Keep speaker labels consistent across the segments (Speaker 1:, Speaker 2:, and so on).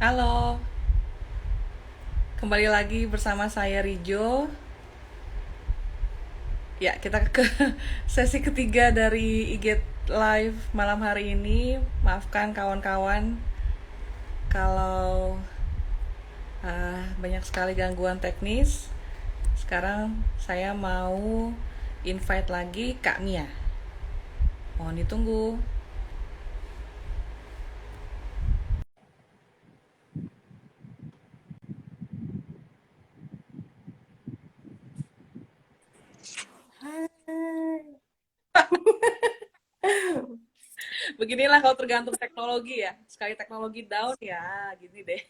Speaker 1: Halo, kembali lagi bersama saya Rijo. Ya, kita ke sesi ketiga dari IG Live malam hari ini. Maafkan kawan-kawan kalau banyak sekali gangguan teknis. Sekarang saya mau invite lagi Kak Mia. Mohon ditunggu.
Speaker 2: Hai.
Speaker 1: Beginilah kalau tergantung teknologi ya. Sekali teknologi down ya, gini deh.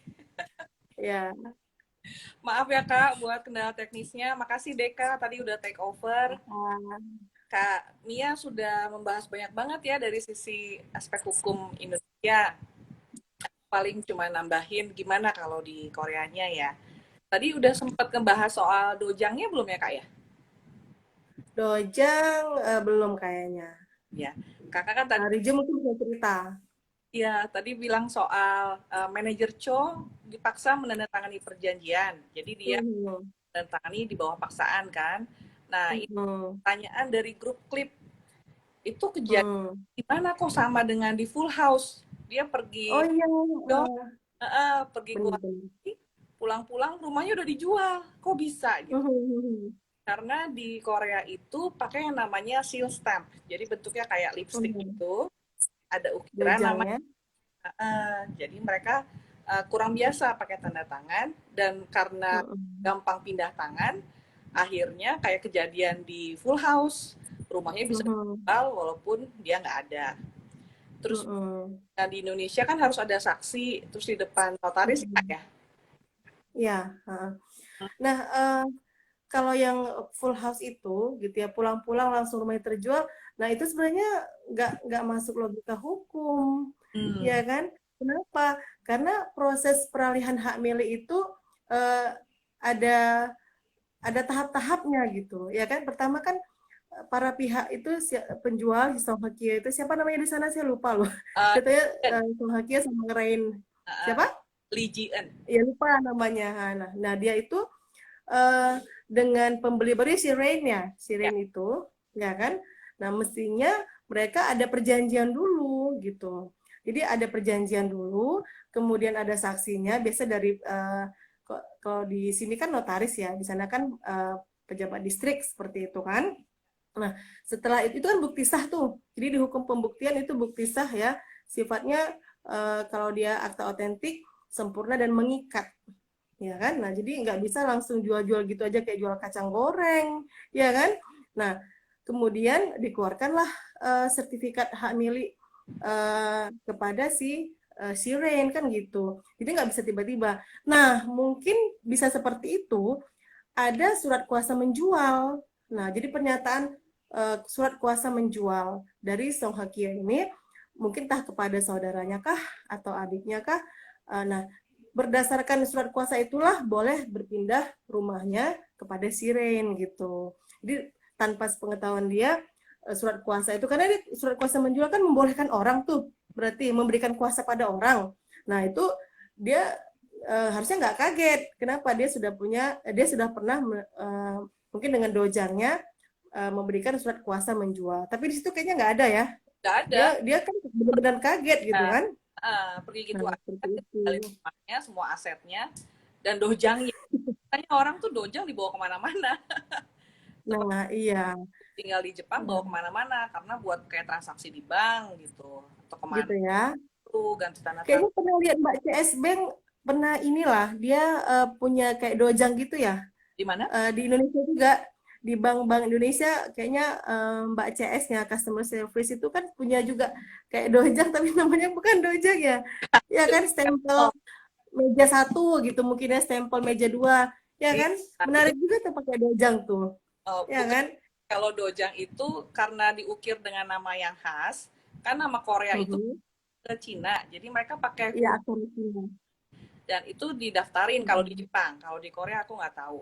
Speaker 2: Ya,
Speaker 1: Maaf ya Kak buat kendala teknisnya. Makasih Deka tadi udah take over. Kak Mia sudah membahas banyak banget ya dari sisi aspek hukum Indonesia. Paling cuma nambahin gimana kalau di Koreanya ya. Tadi udah sempat ngebahas soal dojangnya belum ya Kak ya?
Speaker 2: Dojang belum kayaknya.
Speaker 1: Ya, Kakak kan tadi
Speaker 2: Rija mungkin bisa cerita.
Speaker 1: ya tadi bilang soal manajer Cho dipaksa menandatangani perjanjian. Jadi dia
Speaker 2: Mhm,
Speaker 1: menandatangani di bawah paksaan kan. Nah, ini
Speaker 2: mhm,
Speaker 1: pertanyaan dari grup klip itu kejadian
Speaker 2: hmm.
Speaker 1: gimana kok sama dengan di Full House? Dia
Speaker 2: Oh
Speaker 1: pergi
Speaker 2: iya,
Speaker 1: pergi ke luar
Speaker 2: benar-benar.
Speaker 1: negeri, pulang-pulang rumahnya udah dijual. Kok bisa gitu?
Speaker 2: Mhm,
Speaker 1: Karena di Korea itu pakai yang namanya seal stamp. Jadi bentuknya kayak lipstick
Speaker 2: mhm.
Speaker 1: gitu, ada ukiran
Speaker 2: Dojang
Speaker 1: nama.
Speaker 2: ya.
Speaker 1: Jadi mereka kurang biasa pakai tanda tangan dan karena
Speaker 2: Mhm,
Speaker 1: gampang pindah tangan, akhirnya kayak kejadian di Full House, rumahnya bisa
Speaker 2: mhm,
Speaker 1: dijual walaupun dia nggak ada. Terus
Speaker 2: mhm,
Speaker 1: di Indonesia kan harus ada saksi, terus di depan notaris
Speaker 2: mhm.
Speaker 1: ya.
Speaker 2: Iya, heeh. Nah, kalau yang full house itu gitu ya, pulang-pulang langsung rumahnya terjual, nah itu sebenarnya nggak masuk logika hukum, ya
Speaker 1: Hmm.
Speaker 2: kan? Kenapa? Karena proses peralihan hak milik itu eh, ada ada tahap-tahapnya gitu, ya kan? Pertama kan para pihak itu penjual di Song Hye Kyo itu siapa namanya di sana saya lupa loh.
Speaker 1: Uh,
Speaker 2: Katanya Song Hye Kyo sama ngerain siapa?
Speaker 1: Lee Ji Eun.
Speaker 2: Ya lupa namanya. Nah dia itu eh, dengan pembeli baru si Rain ya, si
Speaker 1: Ya.
Speaker 2: Rain itu, ya kan? Nah, mestinya mereka ada perjanjian dulu gitu. Jadi ada perjanjian dulu, kemudian ada saksinya. Biasa dari kalau di sini kan notaris ya, di sana kan pejabat distrik seperti itu kan. Nah, setelah itu kan bukti sah tuh. Jadi di hukum pembuktian itu bukti sah ya, sifatnya kalau dia akta otentik, sempurna dan mengikat ya kan? Nah, jadi nggak bisa langsung jual-jual gitu aja kayak jual kacang goreng, ya kan? Nah, kemudian dikeluarkanlah sertifikat hak milik kepada si Rain kan gitu. Jadi nggak bisa tiba-tiba. Nah, mungkin bisa seperti itu. Ada surat kuasa menjual. Nah, jadi pernyataan surat kuasa menjual dari Song Hye Kyo ini mungkin entah kepada saudaranya kah atau adiknya kah. Nah, berdasarkan surat kuasa itulah boleh berpindah rumahnya kepada si Rain gitu. Jadi tanpa sepengetahuan dia surat kuasa itu karena surat kuasa menjual kan membolehkan orang tuh berarti memberikan kuasa pada orang. Nah itu dia harusnya nggak kaget kenapa dia sudah pernah mungkin dengan dojangnya memberikan surat kuasa menjual. Tapi di situ kayaknya nggak ada ya.
Speaker 1: Nggak ada.
Speaker 2: Dia kan benar-benar kaget gitu
Speaker 1: Nah,
Speaker 2: kan.
Speaker 1: pergi gitu
Speaker 2: Nah
Speaker 1: aja,
Speaker 2: seperti itu.
Speaker 1: tinggalin rumahnya, semua asetnya, dan dojangnya. Makanya orang tuh dojang dibawa kemana-mana. Seperti
Speaker 2: Nah iya.
Speaker 1: tinggal di Jepang bawa
Speaker 2: Nah,
Speaker 1: kemana-mana karena buat kayak transaksi di bank gitu atau kemana
Speaker 2: gitu ya.
Speaker 1: tuh ganti tanda
Speaker 2: Kayaknya
Speaker 1: tangan
Speaker 2: pernah lihat Mbak CS Bank pernah inilah dia punya kayak dojang gitu ya.
Speaker 1: di mana.
Speaker 2: Di Indonesia juga di bank-bank Indonesia kayaknya Mbak CS-nya customer service itu kan punya juga kayak dojang tapi namanya bukan dojang ya. Ya kan stempel
Speaker 1: Oh,
Speaker 2: meja satu gitu mungkin ya stempel meja dua. Ya
Speaker 1: iya.
Speaker 2: kan?
Speaker 1: Itu
Speaker 2: Menarik juga tuh pakai dojang tuh. Ya
Speaker 1: bukan
Speaker 2: kan?
Speaker 1: kalau dojang itu karena diukir dengan nama yang khas, kan nama Korea itu
Speaker 2: Mhm.
Speaker 1: ke Cina, jadi mereka pakai
Speaker 2: Iya,
Speaker 1: huruf
Speaker 2: akun Cina.
Speaker 1: dan itu didaftarin kalau di
Speaker 2: Mhm.
Speaker 1: Jepang, kalau di Korea aku nggak tahu.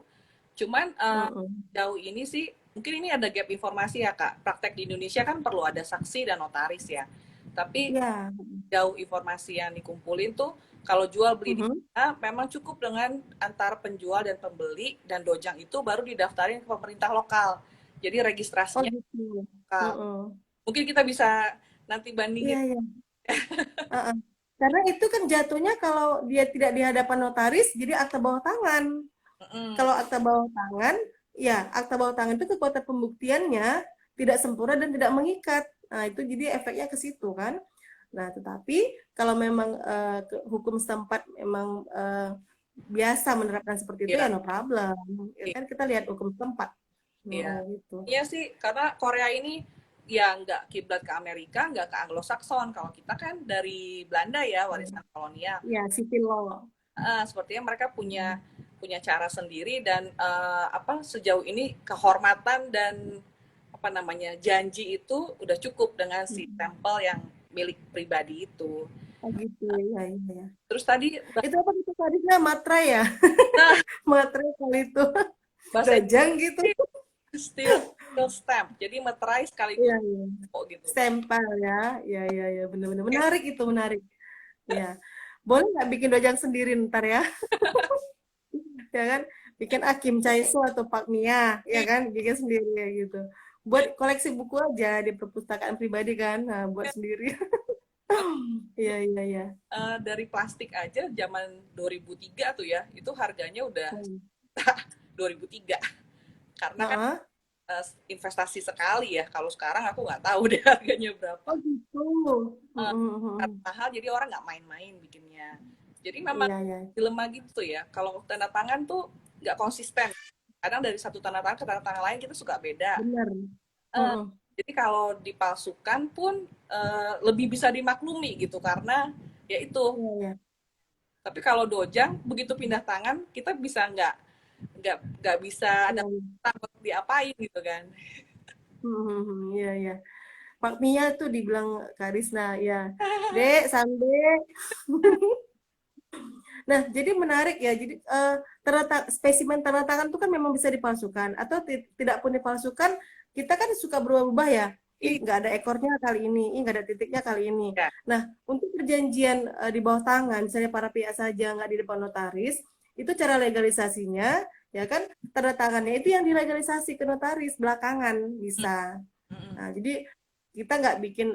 Speaker 1: Cuman
Speaker 2: Mhm.
Speaker 1: jauh ini sih mungkin ini ada gap informasi ya Kak. Praktek di Indonesia kan perlu ada saksi dan notaris ya. Tapi
Speaker 2: Ya.
Speaker 1: jauh informasi yang dikumpulin tuh kalau jual beli di
Speaker 2: Mhm.
Speaker 1: sana memang cukup dengan antara penjual dan pembeli, dan dojang itu baru didaftarin ke pemerintah lokal. Jadi
Speaker 2: Oh
Speaker 1: registrasinya
Speaker 2: gitu.
Speaker 1: lokal.
Speaker 2: Heeh.
Speaker 1: Mungkin kita bisa nanti
Speaker 2: Iya,
Speaker 1: bandingin.
Speaker 2: iya. Heeh. Karena itu kan jatuhnya kalau dia tidak di hadapan notaris, jadi akta bawah tangan.
Speaker 1: Mm-mm.
Speaker 2: Kalau akta bawah tangan, ya akta bawah tangan itu kekuatan pembuktiannya tidak sempurna dan tidak mengikat. Nah, itu jadi efeknya ke situ kan. Nah, tetapi kalau memang hukum setempat memang biasa menerapkan seperti itu ya
Speaker 1: Iya,
Speaker 2: no problem. Ya
Speaker 1: iya,
Speaker 2: kan kita lihat hukum setempat.
Speaker 1: iya.
Speaker 2: Gitu.
Speaker 1: Iya sih, karena Korea ini ya nggak kiblat ke Amerika, nggak ke Anglo-Saxon. Kalau kita kan dari Belanda ya, warisan kolonial.
Speaker 2: Ya, civil law.
Speaker 1: Sepertinya mereka punya punya cara sendiri, dan apa, sejauh ini kehormatan dan apa namanya, janji itu udah cukup dengan si stempel yang milik pribadi itu.
Speaker 2: Oh gitu ya, ya, ya.
Speaker 1: Terus tadi
Speaker 2: Itu apa itu tadinya matre ya?
Speaker 1: nah,
Speaker 2: Matre kali itu.
Speaker 1: bahasa
Speaker 2: Dojang gitu.
Speaker 1: Inggris still stamp, jadi meterai
Speaker 2: Iya,
Speaker 1: sekaligus
Speaker 2: iya.
Speaker 1: kok gitu.
Speaker 2: Stempel ya. Ya, ya, ya, benar-benar
Speaker 1: Oke.
Speaker 2: menarik itu, menarik. Ya. Boleh nggak bikin dojang sendiri ntar ya? Ya kan? Bikin Akim Chaiso atau Pak Mia, ya kan? Bikin sendiri ya gitu. Buat koleksi buku aja di perpustakaan pribadi kan. Nah, buat sendiri. Iya, iya, iya.
Speaker 1: Dari plastik aja zaman 2003 tuh ya, itu harganya udah
Speaker 2: Hmm.
Speaker 1: 2003, karena kan
Speaker 2: Heeh.
Speaker 1: investasi sekali ya. Kalau sekarang aku nggak tahu deh harganya berapa.
Speaker 2: Oh gitu.
Speaker 1: Eh,
Speaker 2: Mm-mm.
Speaker 1: Mahal, jadi orang nggak main-main bikinnya. Jadi memang
Speaker 2: Iya, iya.
Speaker 1: dilema gitu ya. Kalau tanda tangan tuh nggak konsisten. Kadang dari satu tanda tangan ke tanda tangan lain kita suka beda.
Speaker 2: Benar.
Speaker 1: Eh,
Speaker 2: Mm-mm.
Speaker 1: jadi kalau dipalsukan pun lebih bisa dimaklumi gitu, karena ya itu.
Speaker 2: Iya, iya.
Speaker 1: Tapi kalau dojang begitu pindah tangan kita bisa nggak bisa ada
Speaker 2: Iya, iya.
Speaker 1: takut diapain gitu kan.
Speaker 2: Iya, iya. Pak Mia tuh dibilang Karisna, ya. Dek, Sande. Nah, jadi menarik ya. Jadi spesimen tanda tangan itu kan memang bisa dipalsukan atau tidak pun dipalsukan, kita kan suka berubah-ubah ya. Ih, nggak ada ekornya kali ini, ih, nggak ada titiknya kali ini.
Speaker 1: Iya,
Speaker 2: Nah, untuk perjanjian di bawah tangan, misalnya para pihak saja nggak di depan notaris, itu cara legalisasinya, ya kan, tanda tangannya itu yang dilegalisasi ke notaris belakangan bisa. Nah, jadi kita nggak bikin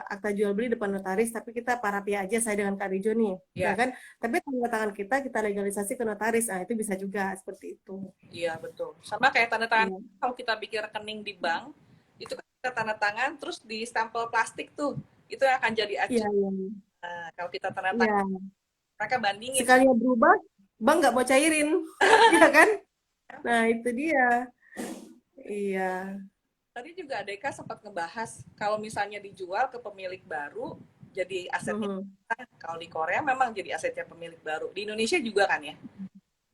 Speaker 2: akta jual beli depan notaris, tapi kita para pihak aja, saya dengan Kak Rijo nih, ya
Speaker 1: iya,
Speaker 2: kan? Tapi tanda tangan kita legalisasi ke notaris, nah itu bisa juga seperti itu.
Speaker 1: iya, betul. Sama kayak tanda tangan
Speaker 2: Iya,
Speaker 1: kalau kita bikin rekening di bank, itu kan kita tanda tangan terus di stempel plastik tuh, itu yang akan jadi
Speaker 2: iya,
Speaker 1: acuan.
Speaker 2: iya.
Speaker 1: Nah, kalau kita tanda tangan,
Speaker 2: Iya.
Speaker 1: mereka bandingin.
Speaker 2: Sekali berubah, bank nggak mau cairin, ya kan? Nah itu dia. Iya.
Speaker 1: Tadi juga Deka sempat ngebahas kalau misalnya dijual ke pemilik baru jadi asetnya.
Speaker 2: Mhm.
Speaker 1: Kalau di Korea memang jadi asetnya pemilik baru. Di Indonesia juga kan ya?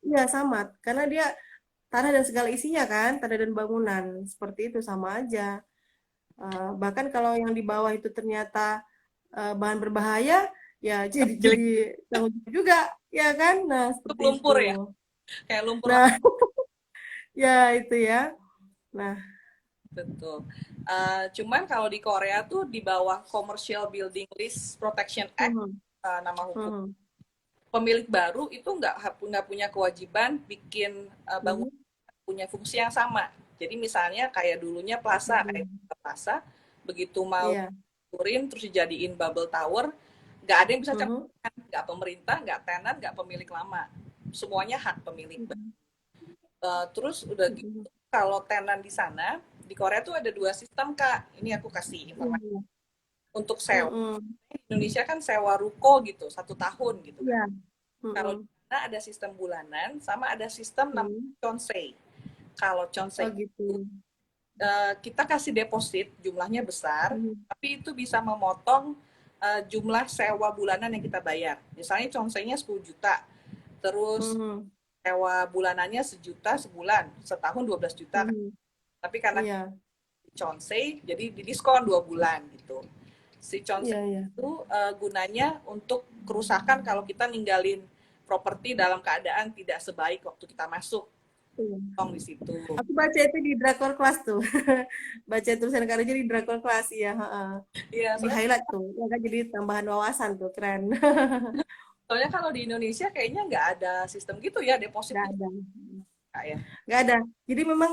Speaker 2: Iya sama, karena dia tanah dan segala isinya kan, tanah dan bangunan, seperti itu sama aja. Bahkan kalau yang di bawah itu ternyata bahan berbahaya, ya jadi
Speaker 1: Jelek
Speaker 2: tanggung jawab juga, ya kan? Nah,
Speaker 1: untuk
Speaker 2: seperti itu.
Speaker 1: lumpur ya, kayak lumpur
Speaker 2: Nah, ya itu ya. Nah,
Speaker 1: betul. Cuman kalau di Korea tuh di bawah Commercial Building List Protection Act,
Speaker 2: mhm,
Speaker 1: nama hukum,
Speaker 2: mhm,
Speaker 1: pemilik baru itu nggak punya kewajiban bikin
Speaker 2: mhm,
Speaker 1: bangunan punya fungsi yang sama. Jadi misalnya kayak dulunya plaza, kayak
Speaker 2: mhm.
Speaker 1: plaza, begitu mau
Speaker 2: Iya,
Speaker 1: turin terus dijadiin bubble tower, nggak ada yang bisa
Speaker 2: mhm,
Speaker 1: campur, nggak pemerintah, nggak tenan, nggak pemilik lama, semuanya hak pemilik.
Speaker 2: mhm,
Speaker 1: Terus udah
Speaker 2: mhm.
Speaker 1: gitu, kalau tenan di sana, di Korea tuh ada dua sistem Kak. Ini aku kasih
Speaker 2: Iya,
Speaker 1: informasi.
Speaker 2: iya.
Speaker 1: Untuk sewa,
Speaker 2: Mhm.
Speaker 1: di Indonesia kan sewa ruko gitu, 1 tahun gitu kan.
Speaker 2: Iya,
Speaker 1: Kalau di
Speaker 2: mhm,
Speaker 1: sana ada sistem bulanan, sama ada sistem namanya
Speaker 2: mhm.
Speaker 1: chonsei. Kalau
Speaker 2: Oh
Speaker 1: chonsei,
Speaker 2: gitu.
Speaker 1: kita kasih deposit, jumlahnya besar,
Speaker 2: Mhm,
Speaker 1: tapi itu bisa memotong jumlah sewa bulanan yang kita bayar. Misalnya chonsei-nya 10 juta, terus
Speaker 2: mhm,
Speaker 1: sewa bulanannya 1 juta sebulan, setahun 12 juta.
Speaker 2: mhm.
Speaker 1: Tapi karena
Speaker 2: Iya,
Speaker 1: Chonsei jadi didiskon 2 bulan gitu. Si Chonsei
Speaker 2: iya, iya.
Speaker 1: itu gunanya untuk kerusakan kalau kita ninggalin properti dalam keadaan tidak sebaik waktu kita masuk. tong di situ.
Speaker 2: Aku baca itu di Drakor Class tuh. Baca tulisan Kak Reja di Drakor Class ya,
Speaker 1: Iya,
Speaker 2: di highlight tuh. Ya kan jadi tambahan wawasan tuh, keren.
Speaker 1: soalnya kalau di Indonesia kayaknya nggak ada sistem gitu ya, deposit
Speaker 2: Nggak
Speaker 1: gitu
Speaker 2: ada.
Speaker 1: Kak, ya.
Speaker 2: Nggak ada. Jadi memang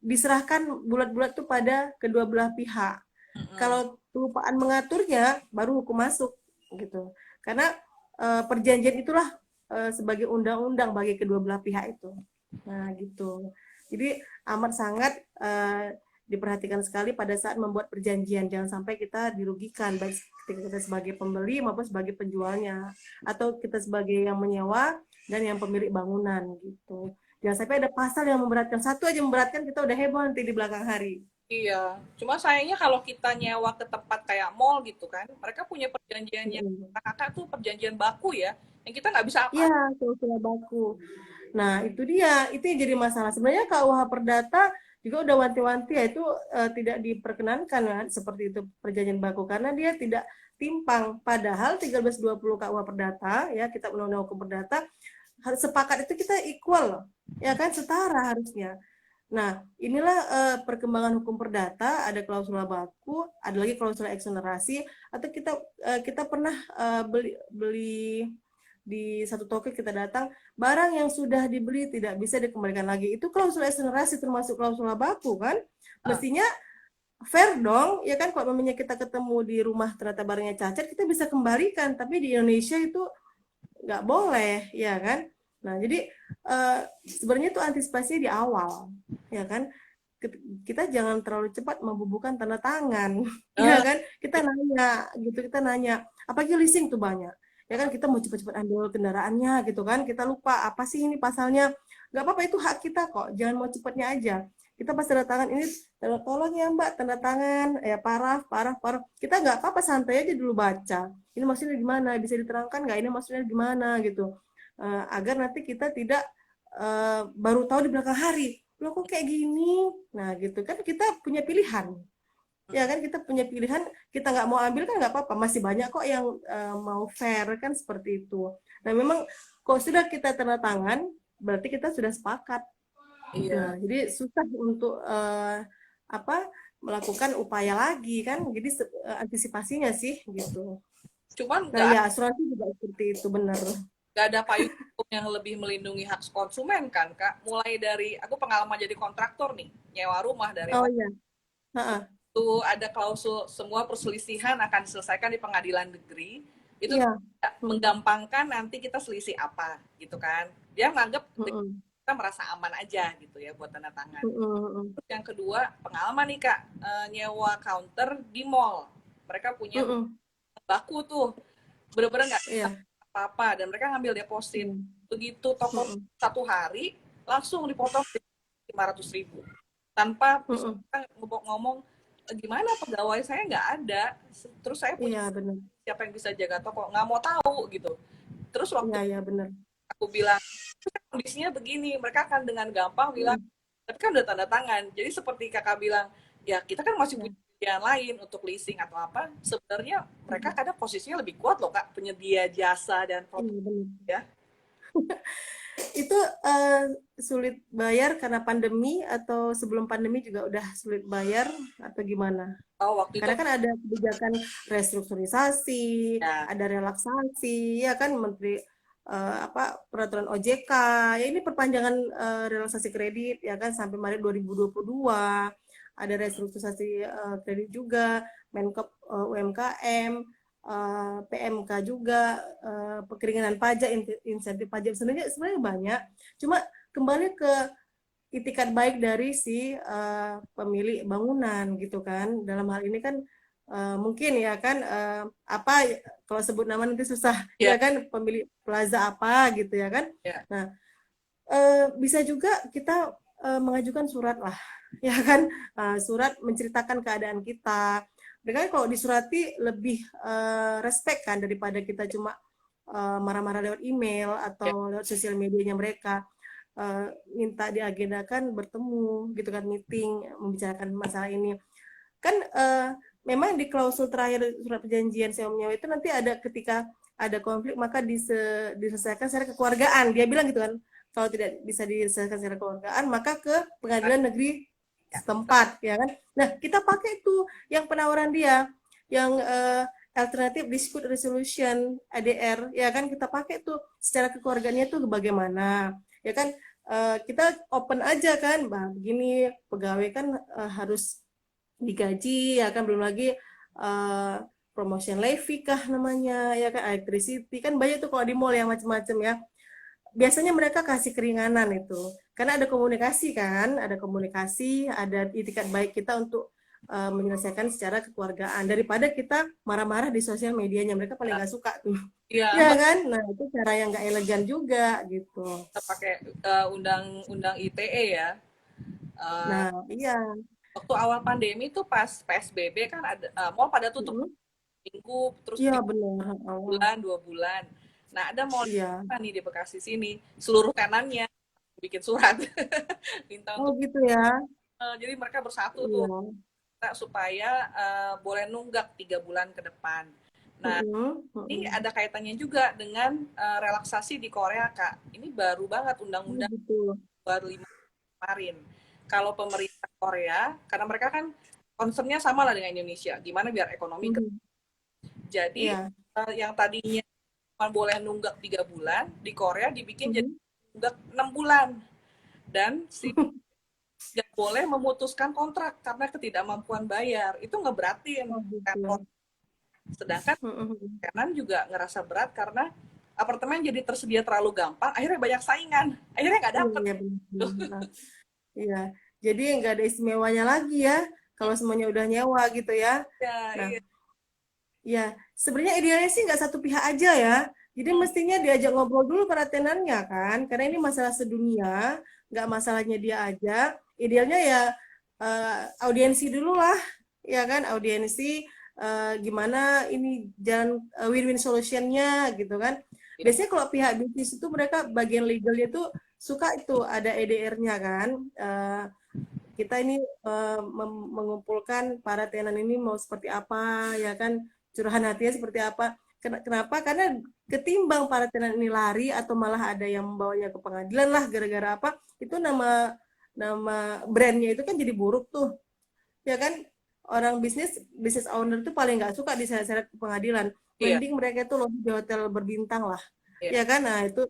Speaker 2: diserahkan bulat-bulat tuh pada kedua belah pihak.
Speaker 1: Mm-mm.
Speaker 2: Kalau kelupaan mengaturnya, baru hukum masuk gitu. Karena perjanjian itulah sebagai undang-undang bagi kedua belah pihak itu. Nah gitu. Jadi amat sangat diperhatikan sekali pada saat membuat perjanjian. Jangan sampai kita dirugikan baik ketika kita sebagai pembeli maupun sebagai penjualnya, atau kita sebagai yang menyewa dan yang pemilik bangunan gitu. Jangan sampai ada pasal yang memberatkan, satu aja memberatkan, kita udah heboh nanti di belakang hari.
Speaker 1: Iya, cuma sayangnya kalau kita nyewa ke tempat kayak mall gitu kan, mereka punya perjanjiannya, kakak tuh perjanjian baku ya, yang kita nggak bisa
Speaker 2: Iya,
Speaker 1: apa-apa.
Speaker 2: klausul baku. Nah, itu dia, itu yang jadi masalah. Sebenarnya KUH Perdata juga udah wanti-wanti ya, itu tidak diperkenankan ya, seperti itu perjanjian baku karena dia tidak timpang. Padahal 1320 KUH Perdata ya, Kitab Undang-Undang Hukum Perdata, sepakat itu kita equal, ya kan, setara harusnya. Nah, inilah perkembangan hukum perdata, ada klausula baku, ada lagi klausula eksonerasi, atau kita pernah beli di satu toko, kita datang, barang yang sudah dibeli tidak bisa dikembalikan lagi. Itu klausula eksonerasi termasuk klausula baku kan?
Speaker 1: Ah,
Speaker 2: Mestinya fair dong, ya kan, kalau memangnya kita ketemu di rumah ternyata barangnya cacat, kita bisa kembalikan, tapi di Indonesia itu nggak boleh, ya kan? Nah, jadi sebenarnya itu antisipasi di awal, ya kan? Kita jangan terlalu cepat membubuhkan tanda tangan, ya
Speaker 1: ah,
Speaker 2: kan? Kita nanya, gitu, kita nanya. Apalagi leasing tuh banyak, ya kan? Kita mau cepat-cepat ambil kendaraannya, gitu kan? Kita lupa apa sih ini pasalnya? Nggak apa-apa, itu hak kita kok. Jangan mau cepatnya aja. Kita pas tanda tangan ini, tolong ya Mbak, tanda tangan, ya paraf, paraf, paraf. Kita nggak apa-apa, santai aja dulu baca. Ini maksudnya gimana? Bisa diterangkan nggak? Ini maksudnya gimana gitu? Agar nanti kita tidak baru tahu di belakang hari. Loh kok kayak gini? Nah gitu kan, kita punya pilihan. Ya kan, kita punya pilihan, kita nggak mau ambil kan nggak apa-apa. Masih banyak kok yang mau fair kan, seperti itu. Nah memang kalau sudah kita tanda tangan, berarti kita sudah sepakat. Nah,
Speaker 1: iya.
Speaker 2: jadi susah untuk apa, melakukan upaya lagi kan. Jadi antisipasinya sih gitu.
Speaker 1: Cuman
Speaker 2: Nah, ya asuransi juga seperti itu, benar.
Speaker 1: nggak ada payung hukum yang lebih melindungi hak konsumen kan, Kak. Mulai dari aku pengalaman jadi kontraktor nih, nyewa rumah dari
Speaker 2: Oh
Speaker 1: awal
Speaker 2: iya. Heeh.
Speaker 1: itu ada klausul semua perselisihan akan diselesaikan di pengadilan negeri. Itu
Speaker 2: Iya.
Speaker 1: tidak menggampangkan nanti kita selisih apa gitu kan. Dia menganggap
Speaker 2: Mm-mm.
Speaker 1: kita merasa aman aja gitu ya buat tanda tangan.
Speaker 2: Mm-mm.
Speaker 1: Terus yang kedua, pengalaman nih Kak, nyewa counter di mall. Mereka punya
Speaker 2: Mm-mm.
Speaker 1: baku tuh, bener-bener nggak bisa
Speaker 2: Iya.
Speaker 1: apa-apa dan mereka ngambil deposit.
Speaker 2: Mm.
Speaker 1: Begitu toko
Speaker 2: Mm-mm.
Speaker 1: satu hari langsung dipotong 500.000 tanpa
Speaker 2: Mm-mm.
Speaker 1: ngomong gimana pegawai saya nggak ada, terus saya punya
Speaker 2: Iya, benar.
Speaker 1: siapa yang bisa jaga toko, nggak mau tahu gitu. Terus
Speaker 2: Iya,
Speaker 1: waktu
Speaker 2: iya, benar.
Speaker 1: aku bilang kondisinya begini, mereka akan dengan gampang bilang
Speaker 2: Mm.
Speaker 1: tapi kan udah tanda tangan. Jadi seperti kakak bilang, ya kita kan masih
Speaker 2: Iya.
Speaker 1: punya pilihan lain untuk leasing atau apa. Sebenarnya mereka kadang posisinya lebih kuat loh kak, penyedia jasa dan produk
Speaker 2: Iya, benar.
Speaker 1: ya.
Speaker 2: Itu sulit bayar karena pandemi, atau sebelum pandemi juga udah sulit bayar, atau gimana?
Speaker 1: Oh waktu itu
Speaker 2: Karena kan ada kebijakan restrukturisasi,
Speaker 1: ya,
Speaker 2: ada relaksasi, ya kan, Menteri apa, peraturan OJK, ya ini perpanjangan relaksasi kredit, ya kan, sampai Maret 2022. Ada restrukturisasi kredit juga, Menkop UMKM, PMK juga, pekeringanan pajak, insentif pajak, sebenarnya banyak. Cuma kembali ke itikat baik dari si pemilik bangunan gitu kan. Dalam hal ini kan mungkin ya kan, apa, kalau sebut nama nanti susah,
Speaker 1: ya,
Speaker 2: ya kan, pemilik plaza apa gitu ya kan.
Speaker 1: ya.
Speaker 2: Nah, bisa juga kita mengajukan surat lah, ya kan, surat menceritakan keadaan kita. Dengan kalau disurati lebih respect kan, daripada kita cuma marah-marah lewat email
Speaker 1: Ya.
Speaker 2: atau lewat sosial medianya mereka. Minta diagendakan bertemu gitu kan, meeting, membicarakan masalah ini kan. Memang di klausul terakhir surat perjanjian sewa menyewa itu nanti ada, ketika ada konflik maka diselesaikan secara kekeluargaan, dia bilang gitu kan, kalau tidak bisa diselesaikan secara kekeluargaan, maka ke pengadilan negeri setempat, ya kan. Nah, kita pakai tuh yang penawaran dia, yang alternative dispute resolution ADR, ya kan, kita pakai tuh secara kekeluargaannya tuh bagaimana, ya kan. Kita open aja kan, bah begini pegawai kan harus digaji, ya kan, belum lagi promotion levy kah namanya, ya kan, electricity kan banyak tuh kalau di mall yang macam-macam ya. Biasanya mereka kasih keringanan itu karena ada komunikasi kan, ada itikat baik kita untuk menyelesaikan secara kekeluargaan daripada kita marah-marah di sosial medianya, mereka paling nggak suka tuh.
Speaker 1: Iya,
Speaker 2: Ya kan, nah itu cara yang nggak elegan juga gitu.
Speaker 1: kita pakai undang-undang ITE ya. Uh,
Speaker 2: Nah iya.
Speaker 1: Waktu awal pandemi tuh pas PSBB kan ada mall pada tutup minggu, terus
Speaker 2: Iya
Speaker 1: 3 bulan,
Speaker 2: benar.
Speaker 1: 2 bulan. Nah, ada mall
Speaker 2: Iya.
Speaker 1: nih di Bekasi sini, seluruh tenannya bikin surat minta
Speaker 2: Oh
Speaker 1: untuk
Speaker 2: gitu ya.
Speaker 1: jadi mereka bersatu tuh
Speaker 2: Iya.
Speaker 1: supaya boleh nunggak 3 bulan ke depan. Nah, ini ada kaitannya juga dengan relaksasi di Korea, Kak. Ini baru banget
Speaker 2: Oh
Speaker 1: undang-undang
Speaker 2: gitu.
Speaker 1: baru 5 kemarin. Kalau pemerintah Korea, karena mereka kan concernnya sama lah dengan Indonesia, gimana biar ekonomi. Jadi
Speaker 2: Iya.
Speaker 1: yang tadinya cuma boleh nunggak 3 bulan, di Korea dibikin jadi nunggak 6 bulan. Dan si nggak boleh memutuskan kontrak karena ketidakmampuan bayar. Itu ngeberatin
Speaker 2: Oh gitu.
Speaker 1: kantor. Sedangkan kanan juga ngerasa berat karena apartemen jadi tersedia terlalu gampang, akhirnya banyak saingan, akhirnya nggak
Speaker 2: Iya,
Speaker 1: dapet.
Speaker 2: iya benar. Iya. Jadi nggak ada istimewanya lagi ya kalau semuanya udah nyewa gitu ya.
Speaker 1: Ya,
Speaker 2: Nah,
Speaker 1: iya.
Speaker 2: ya sebenarnya idealnya sih nggak satu pihak aja ya. Jadi mestinya diajak ngobrol dulu para tenannya kan, karena ini masalah sedunia, nggak masalahnya dia aja. Idealnya ya audiensi dulu lah, ya kan, audiensi gimana ini jalan win-win solutionnya gitu kan. Biasanya kalau pihak bisnis itu mereka bagian legalnya tuh suka itu ada EDR-nya kan. Kita ini mengumpulkan para tenan ini mau seperti apa, ya kan, curahan hatinya seperti apa. Kenapa? Karena ketimbang para tenan ini lari atau malah ada yang membawanya ke pengadilan lah gara-gara apa, itu nama nama brandnya itu kan jadi buruk tuh, ya kan. Orang bisnis owner tuh paling nggak suka diseret-seret ke pengadilan.
Speaker 1: Iya,
Speaker 2: Mending mereka itu lobby di hotel berbintang lah,
Speaker 1: iya.
Speaker 2: ya kan. Nah itu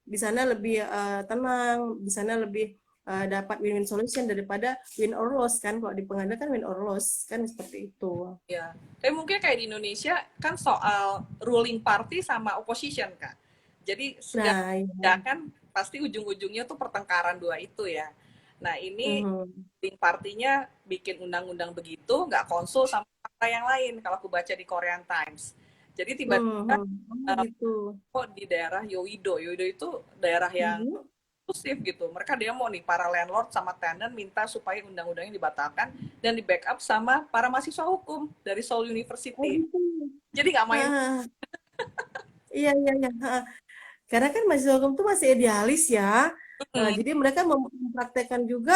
Speaker 2: di sana lebih tenang, di sana lebih dapat win-win solution daripada win or loss kan. Kalau di pengadilan kan win or loss kan seperti itu.
Speaker 1: Ya. Tapi mungkin kayak di Indonesia kan soal ruling party sama opposition, Kak. Jadi segala
Speaker 2: Nah, ya.
Speaker 1: kebijakan pasti ujung-ujungnya tuh pertengkaran dua itu ya. Nah, ini ruling partinya bikin undang-undang begitu, nggak konsul sama partai yang lain kalau aku baca di Korean Times. Jadi tiba-tiba
Speaker 2: Oh, gitu.
Speaker 1: kok di daerah Yoido, Yoido itu daerah yang inklusif gitu. Mereka demo nih, para landlord sama tenant minta supaya undang-undangnya dibatalkan dan di backup sama para mahasiswa hukum dari Seoul
Speaker 2: Oh,
Speaker 1: University.
Speaker 2: gitu.
Speaker 1: Jadi nggak main.
Speaker 2: Iya, iya, iya. Karena kan mahasiswa hukum itu masih idealis ya. Jadi mereka mempraktekkan juga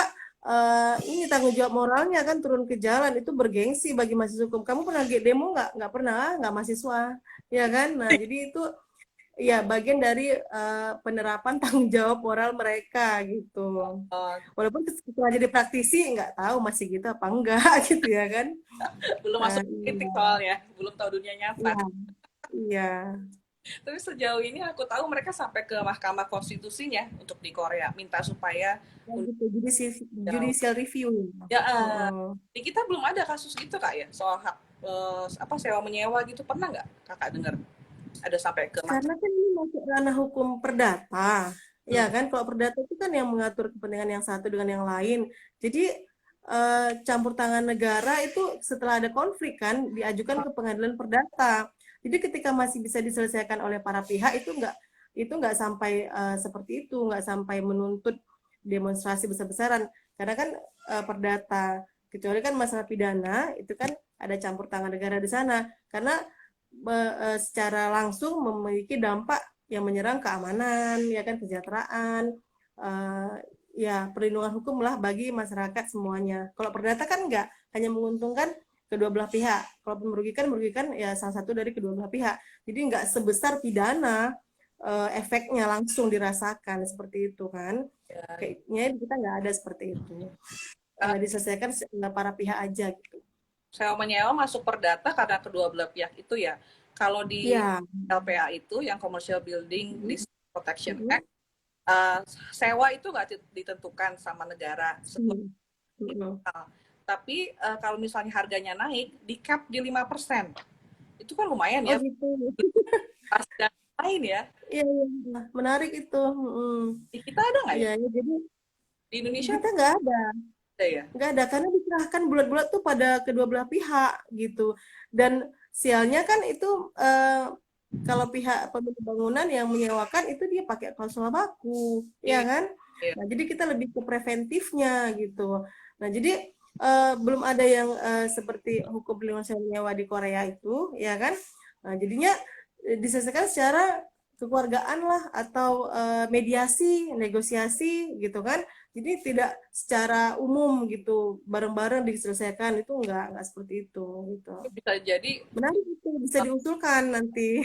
Speaker 2: ini tanggung jawab moralnya kan, turun ke jalan itu bergengsi bagi mahasiswa hukum. Kamu pernah demo nggak? Nggak pernah, nggak mahasiswa, ya kan? Nah, jadi itu ya bagian dari penerapan tanggung jawab moral mereka gitu. Walaupun setelah jadi praktisi nggak tahu masih gitu apa enggak gitu ya kan?
Speaker 1: Belum
Speaker 2: Nah,
Speaker 1: masuk politik
Speaker 2: iya,
Speaker 1: soalnya, belum tahu dunia nyata.
Speaker 2: iya, iya.
Speaker 1: Tapi sejauh ini aku tahu mereka sampai ke Mahkamah Konstitusinya untuk di Korea minta supaya
Speaker 2: Ya, gitu.
Speaker 1: jauh.
Speaker 2: Judicial review.
Speaker 1: Ya,
Speaker 2: Heeh.
Speaker 1: di kita belum ada kasus gitu kak ya soal hak apa sewa menyewa gitu, pernah nggak kakak dengar ada sampai ke
Speaker 2: Karena
Speaker 1: mahkamah?
Speaker 2: kan ini masuk ranah hukum perdata, ya kan? Kalau perdata itu kan yang mengatur kepentingan yang satu dengan yang lain. Jadi campur tangan negara itu setelah ada konflik kan diajukan ke pengadilan perdata. Jadi ketika masih bisa diselesaikan oleh para pihak itu nggak sampai seperti itu, nggak sampai menuntut demonstrasi besar-besaran. Karena kan perdata, kecuali kan masalah pidana itu kan ada campur tangan negara di sana. Karena secara langsung memiliki dampak yang menyerang keamanan, ya kan, kesejahteraan, ya perlindungan hukum lah bagi masyarakat semuanya. Kalau perdata kan enggak, hanya menguntungkan kedua belah pihak. Kalau merugikan ya salah satu dari kedua belah pihak. Jadi enggak sebesar pidana efeknya langsung dirasakan seperti itu kan.
Speaker 1: Ya,
Speaker 2: Kayaknya kita nggak ada seperti itu. Diselesaikan para pihak aja gitu.
Speaker 1: sewa menyewa masuk perdata karena kedua belah pihak itu ya. Kalau di
Speaker 2: Ya.
Speaker 1: LPA itu yang Commercial Building
Speaker 2: Mm-hmm.
Speaker 1: Lease Protection
Speaker 2: Mm-hmm.
Speaker 1: Act, sewa itu nggak ditentukan sama negara sesuai internal. Tapi kalau misalnya harganya naik, di cap di 5%. Itu kan lumayan ya.
Speaker 2: Oh gitu.
Speaker 1: Pas dan lain ya.
Speaker 2: Iya, iya, menarik itu.
Speaker 1: Di kita ada nggak ya?
Speaker 2: Iya, ya, jadi
Speaker 1: Di Indonesia
Speaker 2: kita nggak ada.
Speaker 1: ada ya?
Speaker 2: Nggak ada, karena diserahkan bulat-bulat tuh pada kedua belah pihak gitu. Dan sialnya kan itu kalau pihak pemilik bangunan yang menyewakan itu dia pakai klausul baku, ya
Speaker 1: Iya.
Speaker 2: kan?
Speaker 1: Iya.
Speaker 2: Nah, jadi kita lebih ke preventifnya gitu. Nah, jadi belum ada yang seperti hukum perlindungan sewa menyewa di Korea itu, ya kan? Nah, jadinya diselesaikan secara kekeluargaan lah atau mediasi, negosiasi gitu kan. Jadi tidak secara umum gitu, bareng-bareng diselesaikan, itu enggak seperti itu gitu.
Speaker 1: Bisa jadi
Speaker 2: Menarik itu, bisa diusulkan nanti.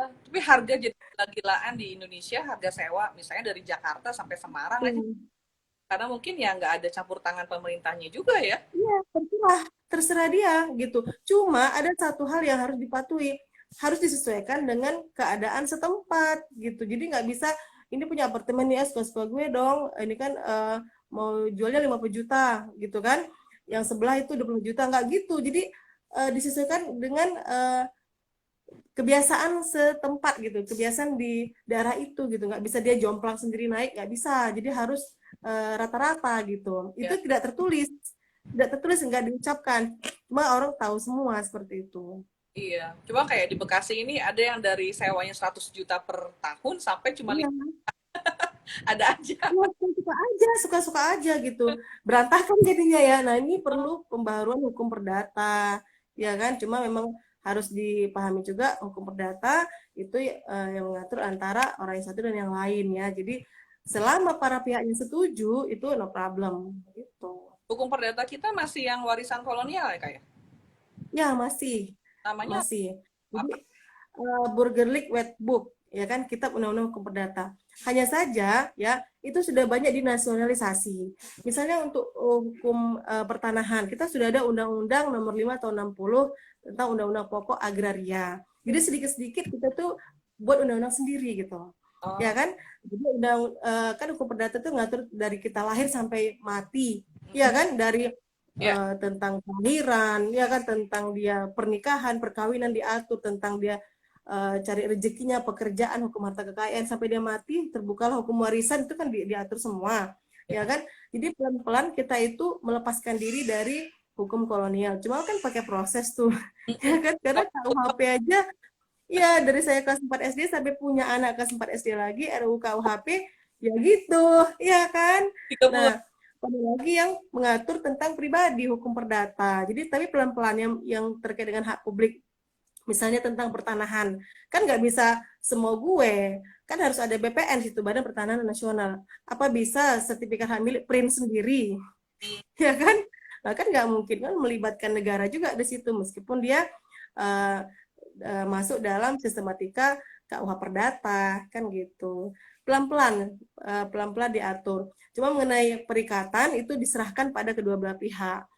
Speaker 1: tapi harga jadi gila-gilaan di Indonesia, harga sewa misalnya dari Jakarta sampai Semarang aja, karena mungkin ya nggak ada campur tangan pemerintahnya juga ya.
Speaker 2: Iya, terserah dia gitu. Cuma ada satu hal yang harus dipatuhi, harus disesuaikan dengan keadaan setempat gitu. Jadi nggak bisa ini punya apartemen nih, suka-suka gue dong. Ini kan mau jualnya 50 juta gitu kan. Yang sebelah itu 20 juta, nggak gitu. Jadi disesuaikan dengan kebiasaan setempat gitu, kebiasaan di daerah itu gitu. Nggak bisa dia jomplang sendiri naik, nggak bisa. Jadi harus rata-rata gitu. Itu
Speaker 1: Ya.
Speaker 2: tidak tertulis, nggak diucapkan. Cuma orang tahu semua seperti itu.
Speaker 1: Iya, cuma kayak di Bekasi ini ada yang dari sewanya 100 juta per tahun sampai cuma
Speaker 2: Iya,
Speaker 1: ada aja.
Speaker 2: iya, suka-suka aja gitu. Berantakan jadinya ya. Nah, ini perlu pembaharuan hukum perdata, ya kan? Cuma memang harus dipahami juga hukum perdata itu yang mengatur antara orang yang satu dan yang lain ya. Jadi selama para pihaknya setuju itu no problem gitu.
Speaker 1: Hukum perdata kita masih yang warisan kolonial ya kayak.
Speaker 2: Ya masih,
Speaker 1: Namanya
Speaker 2: masih. Jadi
Speaker 1: apa?
Speaker 2: Burgerlijk Wetbook ya kan, kitab undang-undang hukum perdata. Hanya saja ya itu sudah banyak dinasionalisasi. Misalnya untuk hukum pertanahan, kita sudah ada Undang-Undang Nomor 5 tahun 60 tentang Undang-Undang Pokok Agraria. Jadi sedikit-sedikit kita tuh buat undang-undang sendiri gitu.
Speaker 1: Oh,
Speaker 2: Ya kan? Jadi kan hukum perdata itu ngatur dari kita lahir sampai mati. Ya kan? Dari
Speaker 1: ya.
Speaker 2: tentang kelahiran, ya kan, tentang dia pernikahan, perkawinan diatur, tentang dia cari rezekinya, pekerjaan, hukum harta kekayaan sampai dia mati, terbukalah hukum warisan itu kan diatur semua, ya kan? Jadi pelan-pelan kita itu melepaskan diri dari hukum kolonial. Cuma kan pakai proses tuh, ya kan? Karena KUHP aja, ya dari saya kelas 4 SD sampai punya anak kelas 4 SD lagi, RUU KUHP, ya gitu, ya kan?
Speaker 1: 30.
Speaker 2: Nah, ada lagi yang mengatur tentang pribadi hukum perdata. Jadi tapi pelan-pelan yang terkait dengan hak publik, misalnya tentang pertanahan, kan nggak bisa semua gue, kan harus ada BPN situ, Badan Pertanahan Nasional. Apa bisa sertifikat hak milik print sendiri, ya kan? Nah, kan nggak mungkin kan melibatkan negara juga di situ, meskipun dia uh, masuk dalam sistematika KUH Perdata, kan gitu. Pelan-pelan diatur. Cuma mengenai perikatan itu diserahkan pada kedua belah pihak.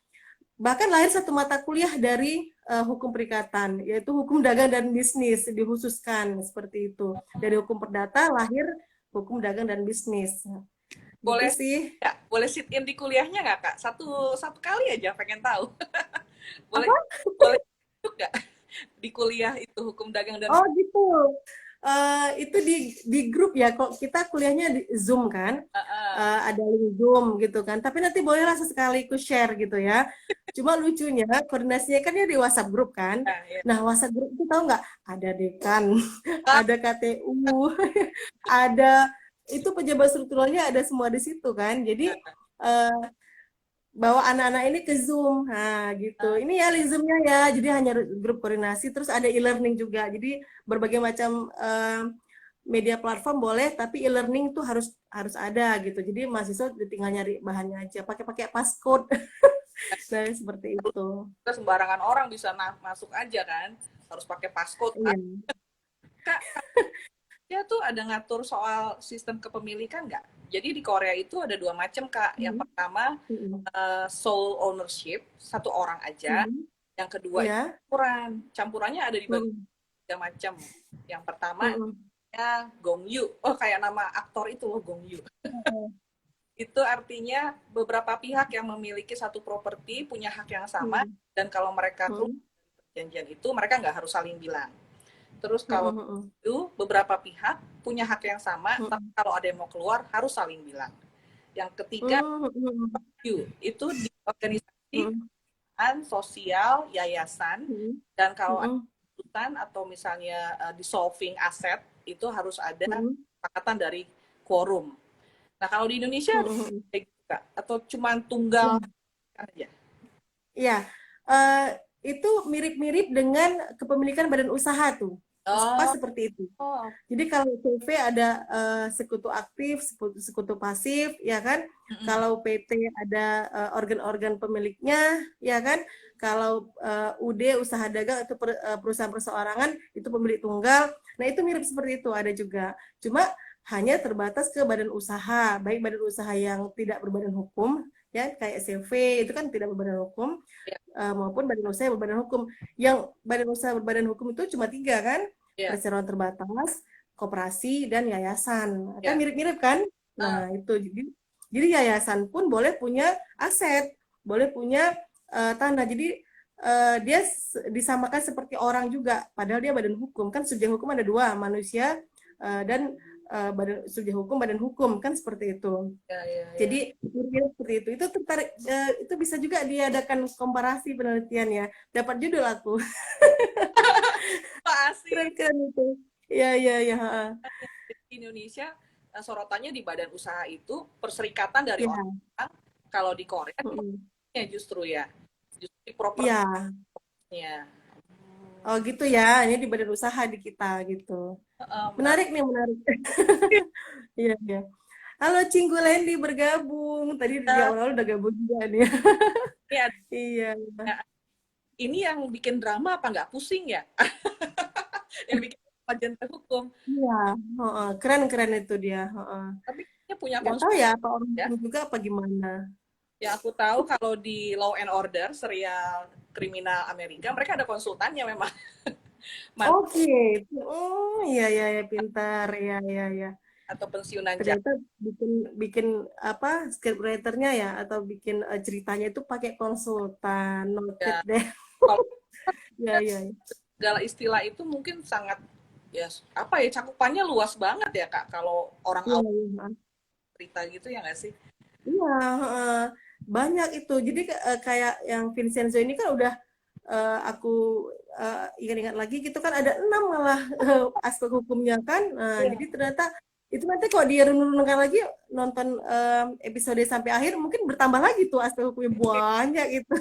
Speaker 2: Bahkan lahir satu mata kuliah dari hukum perikatan, yaitu hukum dagang dan bisnis, dikhususkan seperti itu. Dari hukum perdata lahir hukum dagang dan bisnis. Gitu
Speaker 1: Boleh
Speaker 2: sih.
Speaker 1: ya, boleh sit in di kuliahnya nggak kak? Satu kali aja pengen tahu. Boleh
Speaker 2: Apa?
Speaker 1: boleh ikut nggak di kuliah itu hukum dagang dan
Speaker 2: Oh gitu. Itu di grup ya, kok kita kuliahnya di Zoom kan, ada link Zoom gitu kan. Tapi nanti bolehlah sesekali ikut share gitu ya. Cuma lucunya koordinasinya kan ya di WhatsApp grup kan.
Speaker 1: ya.
Speaker 2: Nah WhatsApp grup itu tahu nggak? Ada dekan, ada KTU, ada itu pejabat strukturalnya ada semua di situ kan. Jadi uh, bawa anak-anak ini ke Zoom, nah gitu. Ini ya Zoom-nya ya, jadi hanya grup koordinasi. Terus ada e-learning juga, jadi berbagai macam media platform boleh, tapi e-learning tuh harus ada gitu. Jadi mahasiswa tinggal nyari bahannya aja, pakai passcode, nah seperti itu.
Speaker 1: Sembarangan orang bisa masuk aja kan, harus pakai passcode.
Speaker 2: Iya.
Speaker 1: Kak, ya tuh itu ada ngatur soal sistem kepemilikan nggak? Jadi di Korea itu ada 2 macam, Kak. Yang pertama sole ownership, satu orang aja. Yang kedua itu
Speaker 2: Ya.
Speaker 1: campuran. Campurannya ada di bagi 3 macam. Yang pertama ya Gongyu. Oh, kayak nama aktor itu loh, Gongyu. Itu artinya beberapa pihak yang memiliki satu properti punya hak yang sama, dan kalau mereka keluar perjanjian itu mereka nggak harus saling bilang. Terus kalau itu beberapa pihak punya hak yang sama, tapi kalau ada yang mau keluar harus saling bilang. Yang ketiga, itu di organisasi sosial, yayasan, dan kalau ada keputusan atau misalnya dissolving aset, itu harus ada kesepakatan dari quorum. Nah, kalau di Indonesia kayak gitu, Kak? Atau cuma tunggal aja?
Speaker 2: Iya, itu mirip-mirip dengan kepemilikan badan usaha tuh. Pas seperti itu. Jadi kalau CV ada sekutu aktif, sekutu pasif, ya kan? Kalau PT ada organ-organ pemiliknya, ya kan? Kalau UD usaha dagang itu perusahaan perseorangan itu pemilik tunggal. Nah itu mirip seperti itu ada juga. Cuma hanya terbatas ke badan usaha, baik badan usaha yang tidak berbadan hukum, ya kayak CV itu kan tidak berbadan hukum, maupun badan usaha yang berbadan hukum. Yang badan usaha berbadan hukum itu cuma 3 kan, perseroan terbatas, koperasi, dan yayasan. Kan mirip-mirip kan? Nah itu jadi yayasan pun boleh punya aset, boleh punya tanah. Jadi dia disamakan seperti orang juga, padahal dia badan hukum. Kan subjek hukum ada 2, manusia dan badan subjek hukum, badan hukum kan seperti itu. Jadi seperti itu. Itu tertarik, itu bisa juga diadakan komparasi penelitian ya. Dapat judul aku. Keren-keren itu. Iya.
Speaker 1: Di Indonesia sorotannya di badan usaha itu perserikatan dari orang. Kalau di Korea justru propertinya.
Speaker 2: Oh gitu ya, ini di badan usaha di kita gitu. Menarik nih, menarik. Iya. Halo Cinggu Lendi bergabung. Tadi di awal udah gabung juga nih. Iya.
Speaker 1: Ini yang bikin drama apa nggak pusing ya? Yang bikin kajian hukum.
Speaker 2: Iya, keren itu dia.
Speaker 1: Tapi dia punya
Speaker 2: nggak tahu ya apa orang hukum juga apa gimana.
Speaker 1: Ya aku tahu kalau di Law and Order, serial kriminal Amerika, mereka ada konsultannya memang.
Speaker 2: Oke. Oh iya pintar ya.
Speaker 1: Atau pensiunan
Speaker 2: ternyata bikin apa scriptwriter-nya ya, atau bikin ceritanya itu pakai konsultan. Noted deh. Ya.
Speaker 1: Segala istilah itu mungkin sangat ya apa ya, cakupannya luas banget ya Kak, kalau orang awam cerita gitu ya nggak sih?
Speaker 2: Iya, banyak itu. Jadi kayak yang Vincenzo ini kan udah aku ingat-ingat lagi gitu kan ada 6 malah aspek hukumnya kan. Jadi ternyata itu nanti kalau dia renung-renungkan lagi nonton episode sampai akhir mungkin bertambah lagi tuh aspek hukumnya banyak gitu.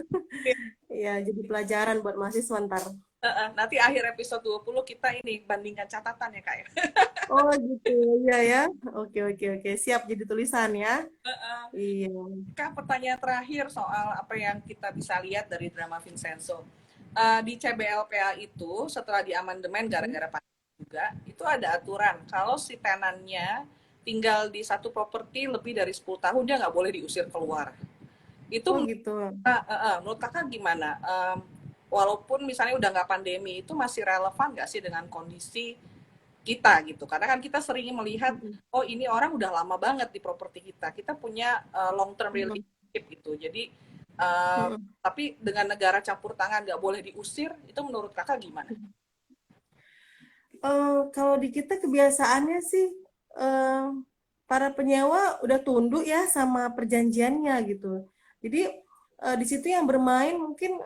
Speaker 2: Ya, jadi pelajaran buat mahasiswa ntar.
Speaker 1: Nanti akhir episode 20 kita ini bandingkan catatan ya Kak ya.
Speaker 2: Oh gitu, iya ya. Oke. Siap jadi tulisan ya. Iya.
Speaker 1: Kak, pertanyaan terakhir soal apa yang kita bisa lihat dari drama Vincenzo. Di CBLPA itu setelah diamandemen gara-gara pandemi juga, itu ada aturan kalau si tenannya tinggal di satu properti lebih dari 10 tahun dia nggak boleh diusir keluar. Itu
Speaker 2: gitu.
Speaker 1: Menurut kakak gimana? Walaupun misalnya udah nggak pandemi, itu masih relevan nggak sih dengan kondisi kita gitu? Karena kan kita sering melihat, oh ini orang udah lama banget di properti kita punya long term relationship gitu. Jadi tapi dengan negara campur tangan nggak boleh diusir, itu menurut kakak gimana?
Speaker 2: Kalau di kita kebiasaannya sih para penyewa udah tunduk ya sama perjanjiannya gitu. Jadi di situ yang bermain mungkin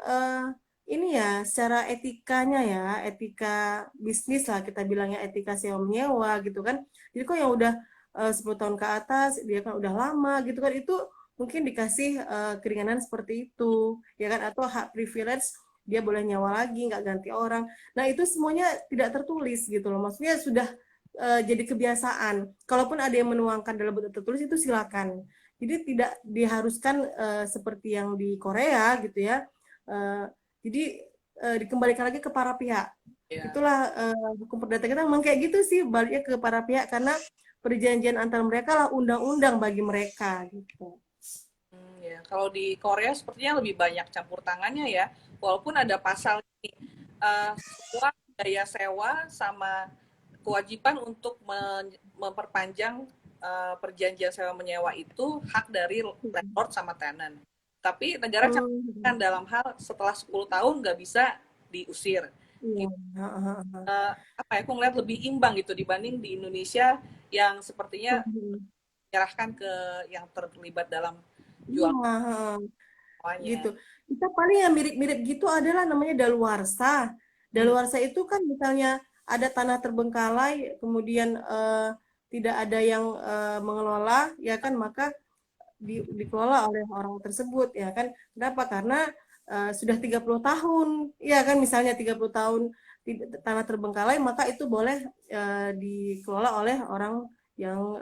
Speaker 2: ini ya secara etikanya ya, etika bisnis lah kita bilangnya, etika sewa menyewa gitu kan. Jadi kok yang udah 10 tahun ke atas dia kan udah lama gitu kan, itu mungkin dikasih keringanan seperti itu ya kan, atau hak privilege dia boleh nyawa lagi nggak ganti orang. Nah itu semuanya tidak tertulis gitu loh, maksudnya sudah jadi kebiasaan. Kalaupun ada yang menuangkan dalam bentuk tertulis itu silakan. Jadi tidak diharuskan seperti yang di Korea gitu ya. Jadi dikembalikan lagi ke para pihak.
Speaker 1: Ya.
Speaker 2: Itulah hukum perdata kita memang kayak gitu sih, baliknya ke para pihak karena perjanjian antar mereka lah undang-undang bagi mereka gitu.
Speaker 1: Ya. Kalau di Korea sepertinya lebih banyak campur tangannya ya. Walaupun ada pasal ini, semua biaya sewa sama kewajiban untuk memperpanjang perjanjian sewa menyewa itu hak dari landlord sama tenant. Tapi negara
Speaker 2: Hmm,
Speaker 1: kan dalam hal setelah 10 tahun nggak bisa diusir.
Speaker 2: iya.
Speaker 1: Gitu. Apa ya, aku ngeliat lebih imbang gitu dibanding di Indonesia yang sepertinya menyerahkan ke yang terlibat dalam jual
Speaker 2: Iya,
Speaker 1: semuanya.
Speaker 2: gitu. Kita paling yang mirip-mirip gitu adalah namanya daluarsa.
Speaker 1: Hmm.
Speaker 2: Daluarsa itu kan misalnya ada tanah terbengkalai, kemudian tidak ada yang mengelola, ya kan, maka dikelola oleh orang tersebut, ya kan. Kenapa? Karena sudah 30 tahun, ya kan, misalnya 30 tahun tanah terbengkalai, maka itu boleh dikelola oleh orang yang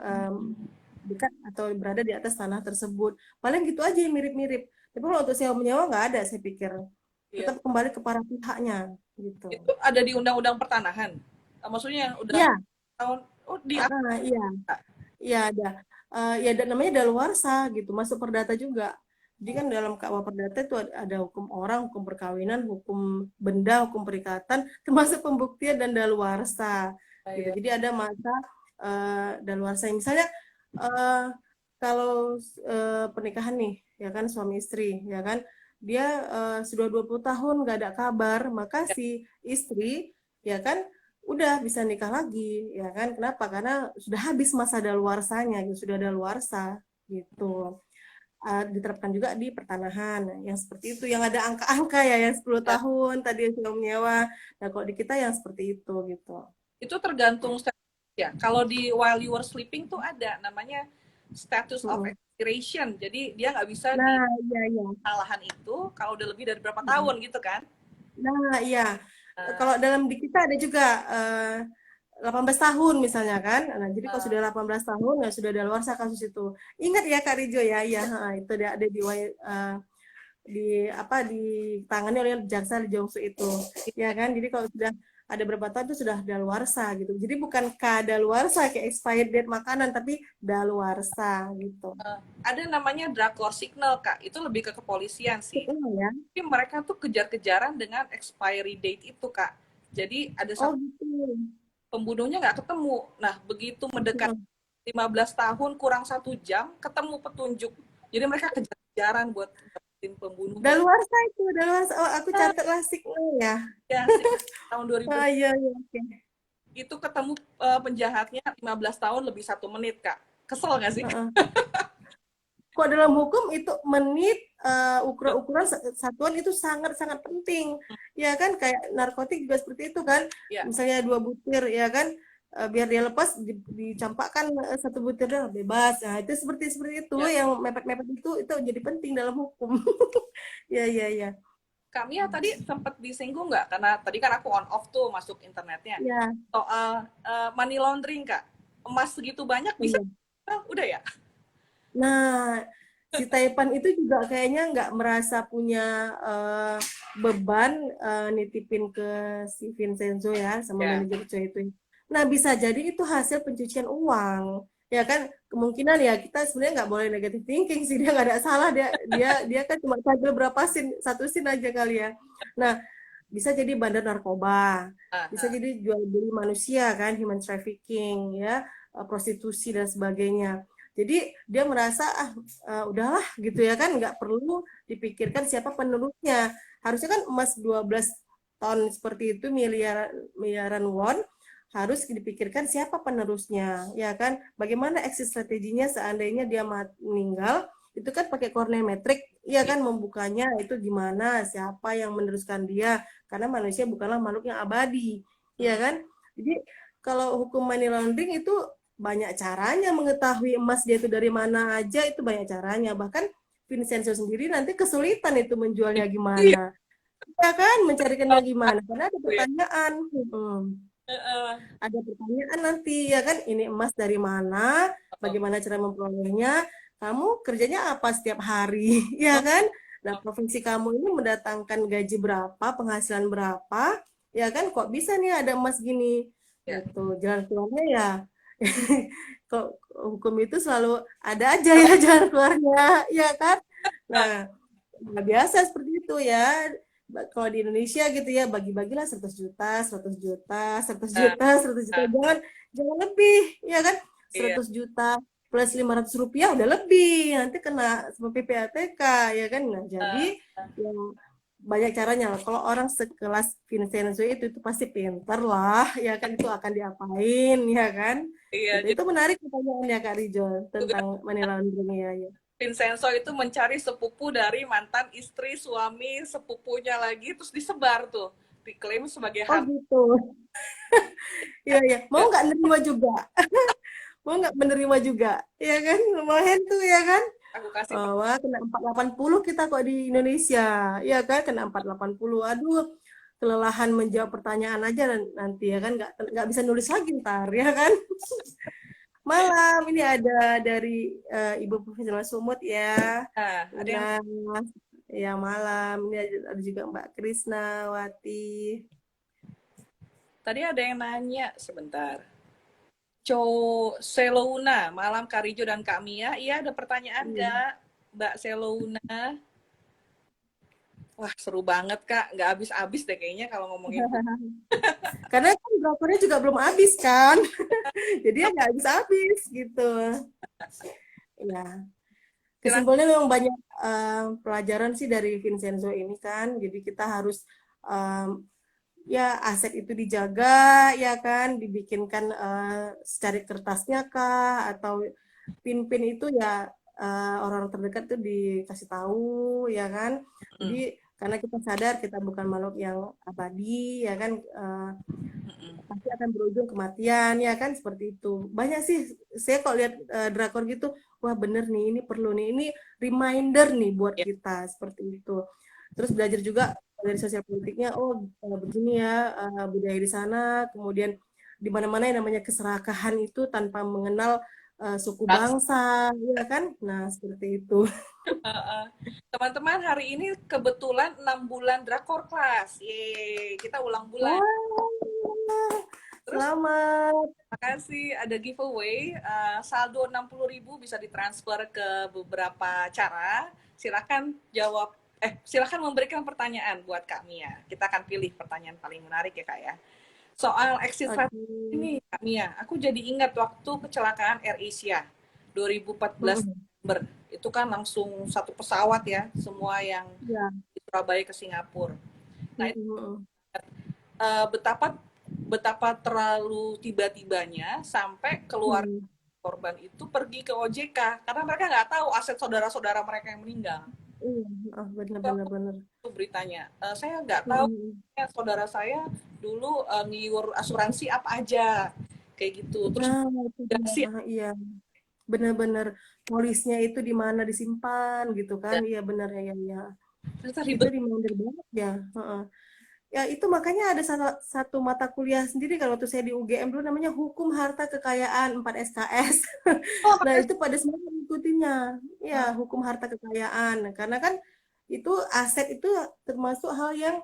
Speaker 2: dekat atau berada di atas tanah tersebut. Paling gitu aja yang mirip-mirip. Tapi kalau untuk sewa menyewa nggak ada, saya pikir.
Speaker 1: Iya.
Speaker 2: Tetap kembali ke para pihaknya, gitu.
Speaker 1: Itu ada di undang-undang pertanahan. Maksudnya udah
Speaker 2: Iya,
Speaker 1: tahun di apa?
Speaker 2: iya. Iya ada, ya namanya daluarsa gitu, masuk perdata juga. Jadi kan dalam KUA Perdata itu ada hukum orang, hukum perkawinan, hukum benda, hukum perikatan, termasuk pembuktian dan daluarsa gitu.
Speaker 1: Ya.
Speaker 2: Jadi ada masa daluarsa. Misalnya eh, kalau pernikahan nih, ya kan suami istri, ya kan dia sudah 20 tahun nggak ada kabar, maka si istri ya kan udah bisa nikah lagi, ya kan? Kenapa? Karena sudah habis masa daluarsanya, gitu, sudah daluarsa gitu. Diterapkan juga di pertanahan, yang seperti itu, yang ada angka-angka ya, yang 10
Speaker 1: Ya.
Speaker 2: tahun tadi yang sudah menyewa. Nah, kalau di kita yang seperti itu gitu.
Speaker 1: Itu tergantung status ya. Kalau di while you were sleeping tuh ada namanya status of
Speaker 2: Mm-mm.
Speaker 1: expiration. Jadi dia nggak bisa di
Speaker 2: Nah, iya, iya.
Speaker 1: kesalahan itu kalau udah lebih dari berapa tahun gitu kan.
Speaker 2: Nah, iya.
Speaker 1: Nah,
Speaker 2: Kalau dalam di kita ada juga 18 tahun misalnya kan. Nah, jadi kalau
Speaker 1: nah,
Speaker 2: sudah 18 tahun ya sudah daluarsa kasus itu. Ingat ya Kak Rijo ya, ya, itu ada di apa ditangani oleh jaksa di Jongsu itu, ya kan. Jadi kalau sudah ada berapa tahun itu sudah daluarsa gitu. Jadi bukan kadaluarsa kayak expired date makanan, tapi daluarsa gitu.
Speaker 1: ada namanya drug signal Kak. Itu lebih ke kepolisian sih.
Speaker 2: Betul ya.
Speaker 1: Tapi mereka tuh kejar-kejaran dengan expiry date itu Kak. Jadi ada
Speaker 2: Oh
Speaker 1: satu
Speaker 2: gitu.
Speaker 1: pembunuhnya nggak ketemu. Nah, begitu mendekat 15 tahun kurang 1 jam ketemu petunjuk. Jadi mereka kejar-kejaran buat dapetin pembunuhnya.
Speaker 2: Daluarsa itu, daluarsa. Oh, aku catat lah signal ya.
Speaker 1: Ya, tahun 2000
Speaker 2: Oh iya, iya, oke.
Speaker 1: itu ketemu penjahatnya 15 tahun lebih 1 menit, Kak. Kesel nggak sih?
Speaker 2: Heeh. Kok dalam hukum itu menit ukuran-ukuran satuan itu sangat-sangat penting, ya kan, kayak narkotik juga seperti itu kan,
Speaker 1: Ya,
Speaker 2: misalnya 2 butir ya kan, biar dia lepas dicampakkan 1 butir dah bebas. Nah itu seperti seperti itu
Speaker 1: ya.
Speaker 2: yang mepet-mepet itu jadi penting dalam hukum. Ya, ya, ya,
Speaker 1: Kami ya tadi sempat disinggung nggak? Karena tadi kan aku on off tuh masuk internetnya.
Speaker 2: ya,
Speaker 1: Soal money laundering, Kak. Emas segitu banyak bisa,
Speaker 2: iya.
Speaker 1: udah ya?
Speaker 2: Nah, si Taipan itu juga kayaknya nggak merasa punya beban nitipin ke si Vincenzo ya sama
Speaker 1: Ya.
Speaker 2: manajer Choi itu. Nah, bisa jadi itu hasil pencucian uang. Ya kan, kemungkinan ya kita sebenarnya nggak boleh negative thinking sih, dia nggak ada salah, dia kan cuma tampil berapa scene, 1 scene aja kali ya. Nah, bisa jadi bandar narkoba, bisa
Speaker 1: Nah,
Speaker 2: jadi jual beli manusia kan, human trafficking ya, prostitusi dan sebagainya. Jadi dia merasa udahlah gitu ya kan, nggak perlu dipikirkan siapa penerusnya. Harusnya kan emas 12 ton seperti itu, miliaran won, harus dipikirkan siapa penerusnya, ya kan? Bagaimana exit strateginya seandainya dia meninggal, itu kan pakai metrik, ya kan, membukanya itu gimana, siapa yang meneruskan dia, karena manusia bukanlah makhluk yang abadi, ya kan? Jadi kalau hukum money laundering itu banyak caranya mengetahui emas dia itu dari mana aja, itu banyak caranya. Bahkan Vincenzo sendiri nanti kesulitan itu menjualnya
Speaker 1: iya.
Speaker 2: gimana. Ya kan, mencarikannya gimana? Karena ada
Speaker 1: Ya.
Speaker 2: pertanyaan. Ada pertanyaan nanti, ya kan, ini emas dari mana? Bagaimana cara memperolehnya? Kamu kerjanya apa setiap hari? Ya kan? Nah, provinsi kamu ini mendatangkan gaji berapa, penghasilan berapa? ya kan kok bisa nih ada emas gini
Speaker 1: Ya.
Speaker 2: gitu. Jalan keluarnya ya kok hukum itu selalu ada aja ya jalan keluarnya, ya kan? Nah, nah, biasa seperti itu ya. Kalau di Indonesia gitu ya, bagi-bagilah 100 juta, 100 juta, 100
Speaker 1: Nah,
Speaker 2: juta, 100 juta. Jangan lebih, ya kan?
Speaker 1: iya.
Speaker 2: 100 juta plus 500 rupiah udah lebih. Nanti kena sama PPATK, ya kan? Nah, jadi
Speaker 1: Nah,
Speaker 2: yang banyak caranya lah. Kalau orang sekelas Vincenzo itu pasti pinter lah, ya kan? Itu akan diapain, ya kan?
Speaker 1: iya,
Speaker 2: Gitu.
Speaker 1: jadi
Speaker 2: Itu menarik pertanyaannya Kak Rijo
Speaker 1: juga
Speaker 2: tentang money laundering ya.
Speaker 1: Vincenzo itu mencari sepupu dari mantan istri, suami, sepupunya lagi, terus disebar tuh, diklaim sebagai
Speaker 2: Oh
Speaker 1: harta.
Speaker 2: gitu. Iya, iya. Mau nggak nerima juga? Mau nggak menerima juga? Ya kan? Lumayan tuh ya kan?
Speaker 1: Aku kasih
Speaker 2: Oh, wah, kena 480 kita kok di Indonesia. Ya kan? Kena 480. Aduh, kelelahan menjawab pertanyaan aja nanti ya kan? Nggak bisa nulis lagi ntar ya kan? Malam, ini ada dari Ibu Profesional Sumut ya.
Speaker 1: nah, ada yang
Speaker 2: Nah, ya malam. Ini ada juga Mbak Krisnawati.
Speaker 1: tadi ada yang nanya sebentar. Selouna, malam Karijo dan Kak Mia. Iya, ada pertanyaan
Speaker 2: Iya.
Speaker 1: nggak, Mbak Selouna? Wah, seru banget, Kak. Nggak habis-habis deh kayaknya kalau ngomongin hukum.
Speaker 2: Karena kan drakornya juga belum habis kan. Jadi ya nggak habis-habis gitu. Ya,
Speaker 1: Silakan.
Speaker 2: kesimpulannya memang banyak pelajaran sih dari Vincenzo ini kan. Jadi kita harus ya aset itu dijaga ya kan, dibikinkan secari kertasnya kah atau pin-pin itu ya orang-orang terdekat tuh dikasih tahu ya kan. Jadi
Speaker 1: Mm,
Speaker 2: karena kita sadar kita bukan makhluk yang abadi ya kan,
Speaker 1: mm,
Speaker 2: pasti akan berujung kematian ya kan seperti itu. Banyak sih saya kalau lihat drakor gitu, wah bener nih ini perlu nih, ini reminder nih buat
Speaker 1: ya.
Speaker 2: kita seperti itu. Terus belajar juga dari sosial politiknya, oh begini ya budaya di sana, kemudian di mana-mana yang namanya keserakahan itu tanpa mengenal suku
Speaker 1: Bangsa.
Speaker 2: bangsa ya kan. Nah seperti itu.
Speaker 1: Teman-teman, hari ini kebetulan 6 bulan Drakor Class. Yeay, kita ulang bulan.
Speaker 2: Wah,
Speaker 1: Terus
Speaker 2: selamat.
Speaker 1: makasih ada giveaway, saldo 60.000 bisa ditransfer ke beberapa cara. Silakan jawab, silakan memberikan pertanyaan buat Kak Mia. Kita akan pilih pertanyaan paling menarik ya Kak ya. Soal exit
Speaker 2: Oke.
Speaker 1: strategy ini Kak Mia, aku jadi ingat waktu kecelakaan AirAsia 2014
Speaker 2: Mm-mm.
Speaker 1: Desember. Itu kan langsung satu pesawat ya, semua yang
Speaker 2: Ya.
Speaker 1: di Surabaya ke Singapura. Nah,
Speaker 2: Mm-mm.
Speaker 1: betapa betapa terlalu tiba-tibanya sampai keluarga
Speaker 2: Mm.
Speaker 1: korban itu pergi ke OJK karena mereka nggak tahu aset saudara-saudara mereka yang meninggal.
Speaker 2: Iya, oh, benar benar benar.
Speaker 1: Itu beritanya. Saya nggak tahu
Speaker 2: Mm.
Speaker 1: ya, saudara saya dulu ngiur asuransi apa aja kayak gitu. Terus
Speaker 2: Nah, itu dia.
Speaker 1: sih
Speaker 2: Ah, iya, benar-benar polisnya itu di mana disimpan gitu kan? Iya benar ya, ya, ya.
Speaker 1: ternyata
Speaker 2: Itu
Speaker 1: ribet.
Speaker 2: reminder banget ya. Heeh. Ya itu makanya ada satu mata kuliah sendiri kalau waktu saya di UGM dulu namanya Hukum Harta Kekayaan 4 SKS.
Speaker 1: Oh,
Speaker 2: Nah,
Speaker 1: makasih.
Speaker 2: itu pada semua mengikutinya. Ya, hukum harta kekayaan. Nah, karena kan itu aset itu termasuk hal yang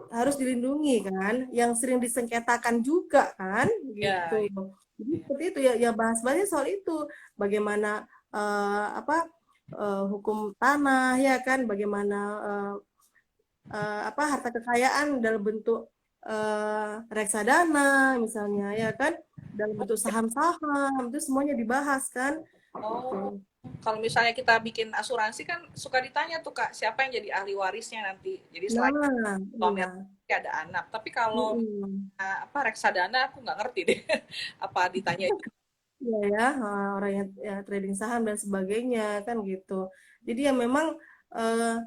Speaker 2: harus dilindungi kan, yang sering disengketakan juga kan,
Speaker 1: Ya,
Speaker 2: gitu. Jadi
Speaker 1: ya.
Speaker 2: seperti itu ya, ya bahas-bahasnya soal itu, bagaimana apa hukum tanah ya kan, bagaimana apa harta kekayaan dalam bentuk reksadana misalnya ya kan, dalam bentuk saham-saham itu semuanya dibahas kan,
Speaker 1: Oh,
Speaker 2: gitu.
Speaker 1: kalau misalnya kita bikin asuransi kan suka ditanya tuh Kak, siapa yang jadi ahli warisnya nanti. Jadi selain
Speaker 2: Nah,
Speaker 1: suami
Speaker 2: iya.
Speaker 1: ada anak, tapi kalau
Speaker 2: Mm-mm.
Speaker 1: apa reksadana aku nggak ngerti deh. Apa ditanya itu?
Speaker 2: Iya ya, orang yang ya, trading saham dan sebagainya kan gitu. Jadi ya memang eh,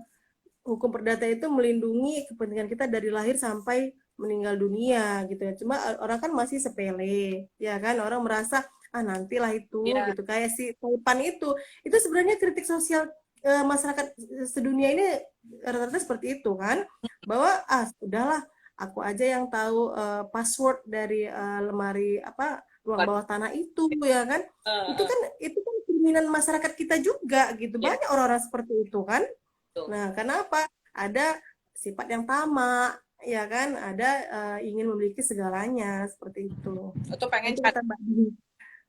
Speaker 2: hukum perdata itu melindungi kepentingan kita dari lahir sampai meninggal dunia gitu ya. Cuma orang kan masih sepele, ya kan? Orang merasa ah nantilah itu
Speaker 1: Ya,
Speaker 2: gitu. Kayak si Taipan itu sebenarnya kritik sosial masyarakat sedunia ini rata-rata seperti itu kan, bahwa ah sudahlah aku aja yang tahu password dari lemari apa ruang bawah tanah itu ya kan.
Speaker 1: uh,
Speaker 2: Itu kan keinginan masyarakat kita juga gitu.
Speaker 1: ya
Speaker 2: Banyak orang-orang seperti itu kan.
Speaker 1: betul.
Speaker 2: Nah, kenapa? Ada sifat yang tamak, ya kan, ada ingin memiliki segalanya seperti itu.
Speaker 1: Itu pengen
Speaker 2: Itu kata Mbak Dini.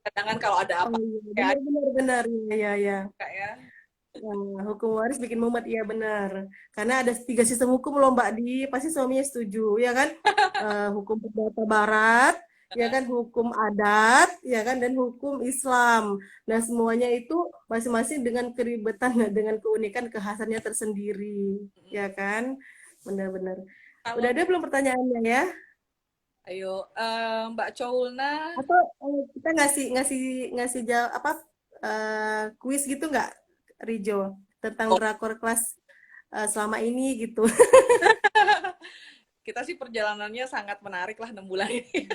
Speaker 1: cadangan kalau ada
Speaker 2: Oh
Speaker 1: apa
Speaker 2: iya,
Speaker 1: kayak
Speaker 2: benar benar benar, ya ya.
Speaker 1: Kak ya.
Speaker 2: Nah, hukum waris bikin mumet, iya benar. Karena ada 3 sistem hukum loh Mbak Di, pasti suaminya setuju, ya kan? Hukum perdata Barat, ya kan? Hukum adat, ya kan? Dan hukum Islam. Nah, semuanya itu masing-masing dengan keribetan, dengan keunikan kekhasannya tersendiri, ya kan? Benar-benar. Udah
Speaker 1: Kalau
Speaker 2: ada belum pertanyaannya ya?
Speaker 1: ayo Mbak Choulna,
Speaker 2: Atau kita ngasih ngasih ngasih jawab apa kuis gitu nggak, Rijo, tentang
Speaker 1: oh,
Speaker 2: drakor kelas selama ini gitu.
Speaker 1: kita sih perjalanannya sangat menarik lah 6 bulan ini.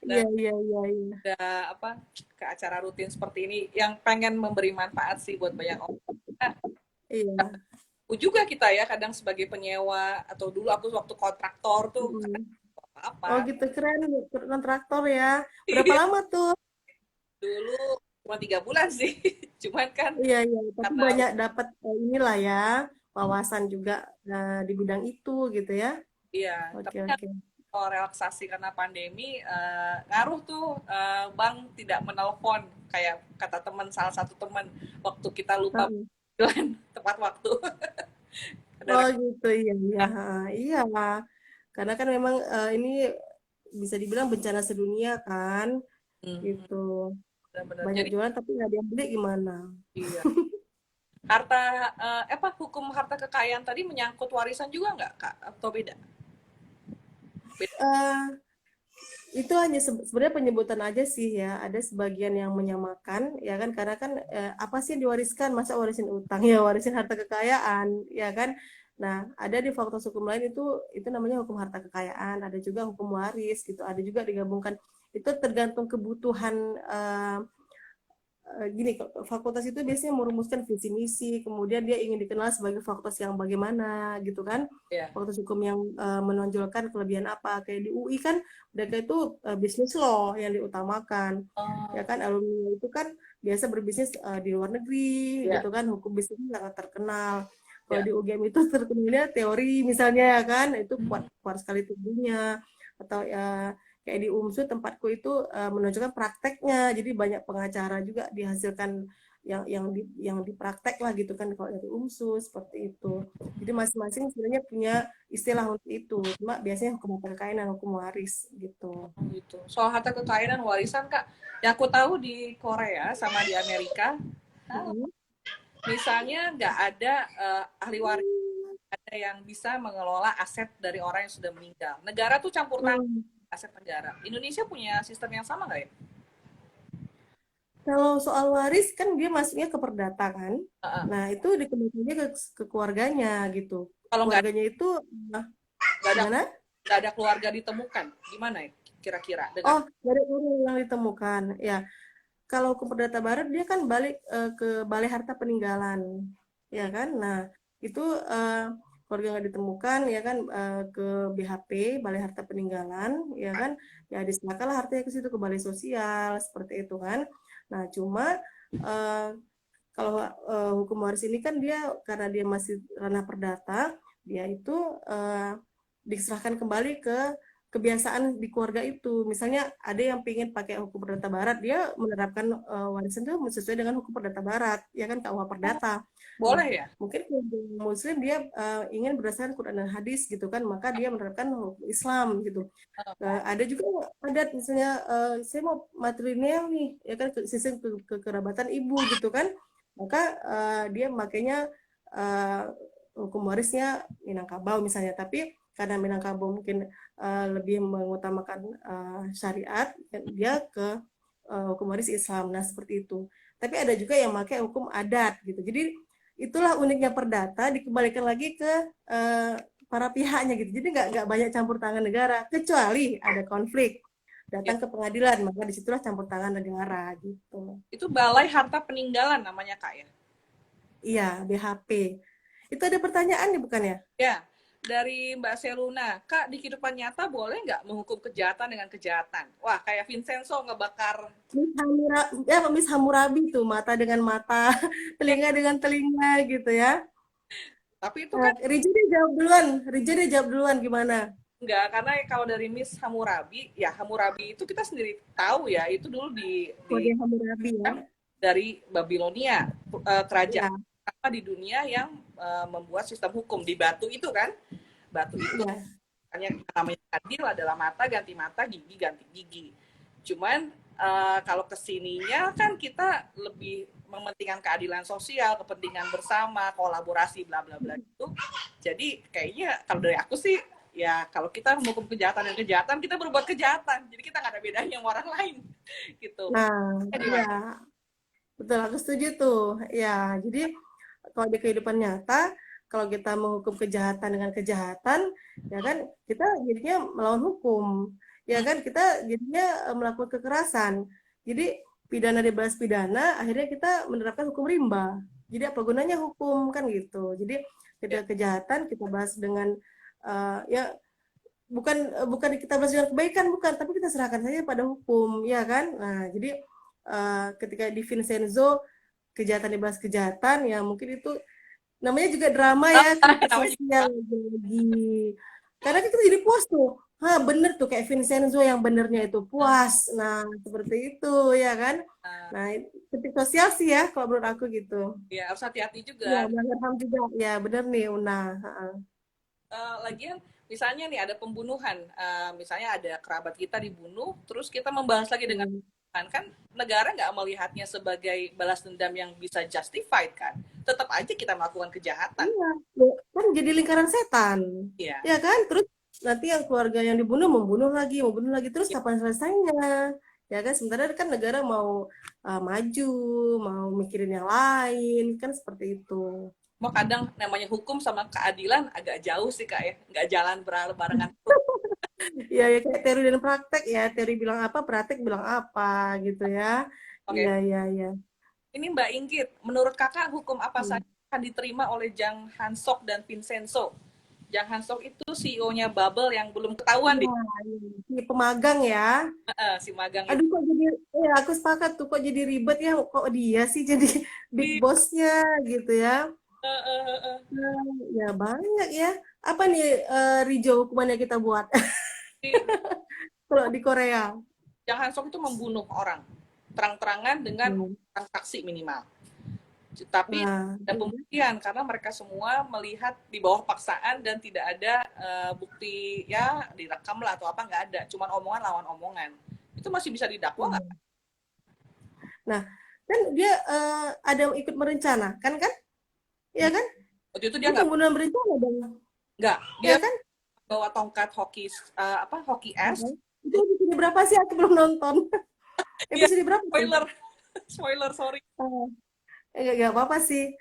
Speaker 2: Iya
Speaker 1: Dan
Speaker 2: iya iya iya.
Speaker 1: ada apa ke acara rutin seperti ini yang pengen memberi manfaat sih buat banyak orang. Nah,
Speaker 2: Iya.
Speaker 1: aku juga kita ya kadang sebagai penyewa atau dulu aku waktu kontraktor tuh kadang
Speaker 2: Mm. Oh
Speaker 1: apa
Speaker 2: gitu, keren, kontraktor ya. Berapa lama tuh?
Speaker 1: dulu cuma 3 bulan sih. Cuman kan
Speaker 2: Iya iya. Tapi
Speaker 1: karena
Speaker 2: banyak dapat inilah ya, wawasan juga di bidang itu gitu ya.
Speaker 1: iya,
Speaker 2: Oke
Speaker 1: tapi kan
Speaker 2: oke.
Speaker 1: kalau relaksasi karena pandemi ngaruh tuh bank tidak menelpon kayak kata teman salah satu teman waktu kita lupa
Speaker 2: Heeh.
Speaker 1: bulan tepat waktu.
Speaker 2: Oh
Speaker 1: Ada
Speaker 2: gitu, iya iya. Iya. Karena kan memang ini bisa dibilang bencana sedunia kan, gitu.
Speaker 1: benar-benar
Speaker 2: Banyak
Speaker 1: jadi
Speaker 2: jualan tapi nggak ada yang beli gimana?
Speaker 1: iya. Harta apa hukum harta kekayaan tadi menyangkut warisan juga nggak kak atau beda? Beda.
Speaker 2: Eh, itu hanya sebenarnya penyebutan aja sih ya. Ada sebagian yang menyamakan ya kan, karena kan apa sih yang diwariskan? Masa warisin utang ya, warisin harta kekayaan ya kan. Nah, ada di fakultas hukum lain itu namanya hukum harta kekayaan, ada juga hukum waris gitu, ada juga digabungkan. Itu tergantung kebutuhan gini, fakultas itu biasanya merumuskan visi misi, kemudian dia ingin dikenal sebagai fakultas yang bagaimana gitu kan,
Speaker 1: Ya.
Speaker 2: fakultas hukum yang menonjolkan kelebihan apa, kayak di UI kan mereka itu bisnis law yang diutamakan, ya
Speaker 1: Oh,
Speaker 2: kan, alumni itu kan biasa berbisnis di luar negeri
Speaker 1: ya,
Speaker 2: gitu kan, hukum bisnis sangat terkenal. Kalau
Speaker 1: ya.
Speaker 2: di UGM itu terkenalnya teori misalnya ya kan, itu kuat kuat sekali tubuhnya, atau ya kayak di UMSU tempatku itu menunjukkan prakteknya, jadi banyak pengacara juga dihasilkan yang dipraktek lah gitu kan kalau dari UMSU seperti itu. Jadi masing-masing sebenarnya punya istilah untuk itu, cuma biasanya hukum kekayaan dan hukum waris gitu.
Speaker 1: Gitu. Soal harta kekayaan dan warisan kak, yang aku tahu di Korea sama di Amerika,
Speaker 2: Mm-hmm.
Speaker 1: misalnya nggak ada ahli waris ada yang bisa mengelola aset dari orang yang sudah meninggal. Negara tuh campur tangan
Speaker 2: Hmm.
Speaker 1: aset negara. Indonesia punya sistem yang sama nggak ya?
Speaker 2: Kalau soal waris kan dia masuknya ke perdata kan,
Speaker 1: Uh-uh.
Speaker 2: nah itu dikembalikannya ke keluarganya gitu.
Speaker 1: Kalau
Speaker 2: Keluarganya itu nah,
Speaker 1: nggak ada
Speaker 2: gimana?
Speaker 1: nggak ada keluarga ditemukan, gimana ya kira-kira dengan
Speaker 2: Oh, dari orang yang ditemukan ya. Kalau ke Perdata Barat dia kan balik ke Balai Harta Peninggalan, ya kan? Nah, itu keluarga nggak ditemukan, ya kan, ke BHP, Balai Harta Peninggalan, ya kan? Ya diserahkanlah hartanya ke situ, ke Balai Sosial, seperti itu kan. Nah, cuma eh, kalau hukum waris ini kan dia karena dia masih ranah perdata, dia itu eh, diserahkan kembali ke kebiasaan di keluarga itu. Misalnya ada yang pengen pakai hukum perdata barat, dia menerapkan warisan itu sesuai dengan hukum perdata barat, ya kan, KUH Perdata. Nah,
Speaker 1: boleh ya?
Speaker 2: mungkin Muslim dia ingin berdasarkan Quran dan hadis gitu kan, maka dia menerapkan hukum Islam gitu. Ada juga adat misalnya saya mau matrilineal nih, ya kan, sistem kekerabatan ibu gitu kan, maka dia makanya uh, hukum warisnya Minangkabau misalnya, tapi karena Minangkabau mungkin lebih mengutamakan syariat, dia ke hukum waris Islam. Nah seperti itu. Tapi ada juga yang pakai hukum adat gitu. Jadi itulah uniknya perdata, dikembalikan lagi ke uh, para pihaknya gitu. Jadi nggak banyak campur tangan negara, kecuali ada konflik
Speaker 1: Ya.
Speaker 2: datang ke pengadilan, maka disitulah campur tangan negara gitu.
Speaker 1: Itu Balai Harta Peninggalan namanya kak ya?
Speaker 2: Iya, BHP. Itu ada pertanyaan nih bukan ya?
Speaker 1: Ya, dari Mbak Seluna, Kak, di kehidupan nyata boleh nggak menghukum kejahatan dengan kejahatan? Wah, kayak Vincenzo ngebakar.
Speaker 2: Miss Hammurabi tuh, mata dengan mata, telinga dengan telinga gitu ya.
Speaker 1: Tapi itu kan
Speaker 2: Rija dia jawab duluan. Rija dia jawab duluan gimana?
Speaker 1: enggak, karena kalau dari Miss Hammurabi, ya Hammurabi itu kita sendiri tahu ya, itu dulu
Speaker 2: Kode Hammurabi ya.
Speaker 1: dari Babilonia, kerajaan
Speaker 2: Ya.
Speaker 1: pertama di dunia yang membuat sistem hukum di batu itu kan. Batu itu
Speaker 2: Ya.
Speaker 1: hanya namanya adil adalah mata ganti mata, gigi ganti gigi. Cuman kalau kesininya kan kita lebih mementingkan keadilan sosial, kepentingan bersama, kolaborasi, bla bla bla itu. Jadi kayaknya kalau dari aku sih ya kalau kita menghukum kejahatan dan kejahatan, kita berbuat kejahatan. Jadi kita nggak ada bedanya sama orang lain gitu.
Speaker 2: Nah, ya. Betul, aku setuju tuh. Ya, jadi kalau di kehidupan nyata, kalau kita menghukum kejahatan dengan kejahatan, ya kan kita jadinya melawan hukum. Ya kan kita jadinya melakukan kekerasan. Jadi pidana dibalas pidana, akhirnya kita menerapkan hukum rimba. Jadi apa gunanya hukum kan gitu. Jadi ketika kejahatan kita bahas dengan ya bukan bukan kita bahas dengan kebaikan bukan, tapi kita serahkan saja pada hukum, ya kan. Nah, jadi ketika di Vincenzo kejahatan dibahas kejahatan, ya mungkin itu namanya juga drama ya, kritik sosial lagi. Karena kita jadi puas tuh, bener tuh kayak Vincenzo yang benernya itu puas. Nah seperti itu ya kan. Nah kritik sosial sih ya kalau menurut aku gitu.
Speaker 1: Ya harus hati-hati
Speaker 2: Ya
Speaker 1: juga.
Speaker 2: melanggar HAM juga, ya bener nih Una.
Speaker 1: Lagian misalnya nih ada pembunuhan, misalnya ada kerabat kita dibunuh, terus kita membahas lagi dengan kan negara nggak melihatnya sebagai balas dendam yang bisa justified kan, tetap aja kita melakukan kejahatan.
Speaker 2: Iya, kan jadi lingkaran setan,
Speaker 1: Iya.
Speaker 2: ya kan? Terus nanti yang keluarga yang dibunuh membunuh lagi, terus kapan selesainya? Ya kan? Sementara kan negara mau maju, mau mikirin yang lain, kan seperti itu.
Speaker 1: Mau kadang namanya hukum sama keadilan agak jauh sih kak ya, nggak jalan barengan.
Speaker 2: Ya, ya kayak teori dan praktek ya, teori bilang apa, praktek bilang apa gitu ya. Iya,
Speaker 1: Oke,
Speaker 2: iya, iya.
Speaker 1: ini Mbak Inggit, menurut kakak hukum apa saja akan diterima oleh Jang Hansok dan Vincenzo? Jang Hansok itu CEO-nya Bubble yang belum ketahuan di
Speaker 2: Nah, ini pemagang ya.
Speaker 1: si magang itu.
Speaker 2: Aduh kok jadi, ya aku sepakat tuh kok jadi ribet ya, kok dia sih jadi big
Speaker 1: Di,
Speaker 2: bossnya gitu ya.
Speaker 1: uh, uh, uh,
Speaker 2: Nah, ya banyak ya. Apa nih Rijo hukumannya kita buat
Speaker 1: di,
Speaker 2: kalau di Korea?
Speaker 1: Jang Hansok itu membunuh orang terang-terangan dengan
Speaker 2: Hmm.
Speaker 1: transaksi minimal. Tapi
Speaker 2: Nah,
Speaker 1: ada pembuktian karena mereka semua melihat di bawah paksaan dan tidak ada bukti ya direkam lah atau apa, nggak ada, cuman omongan lawan omongan. Itu masih bisa didakwa nggak?
Speaker 2: nah kan dia ada ikut merencanakan kan? Ya kan?
Speaker 1: Waktu itu dia
Speaker 2: Dia pembunuhan berencana dong.
Speaker 1: nggak dia
Speaker 2: Ya kan?
Speaker 1: bawa tongkat hoki apa hoki es.
Speaker 2: Itu episode berapa sih? Aku belum nonton.
Speaker 1: Iya,
Speaker 2: Episode berapa tuh?
Speaker 1: spoiler spoiler sorry.
Speaker 2: Nggak apa-apa sih.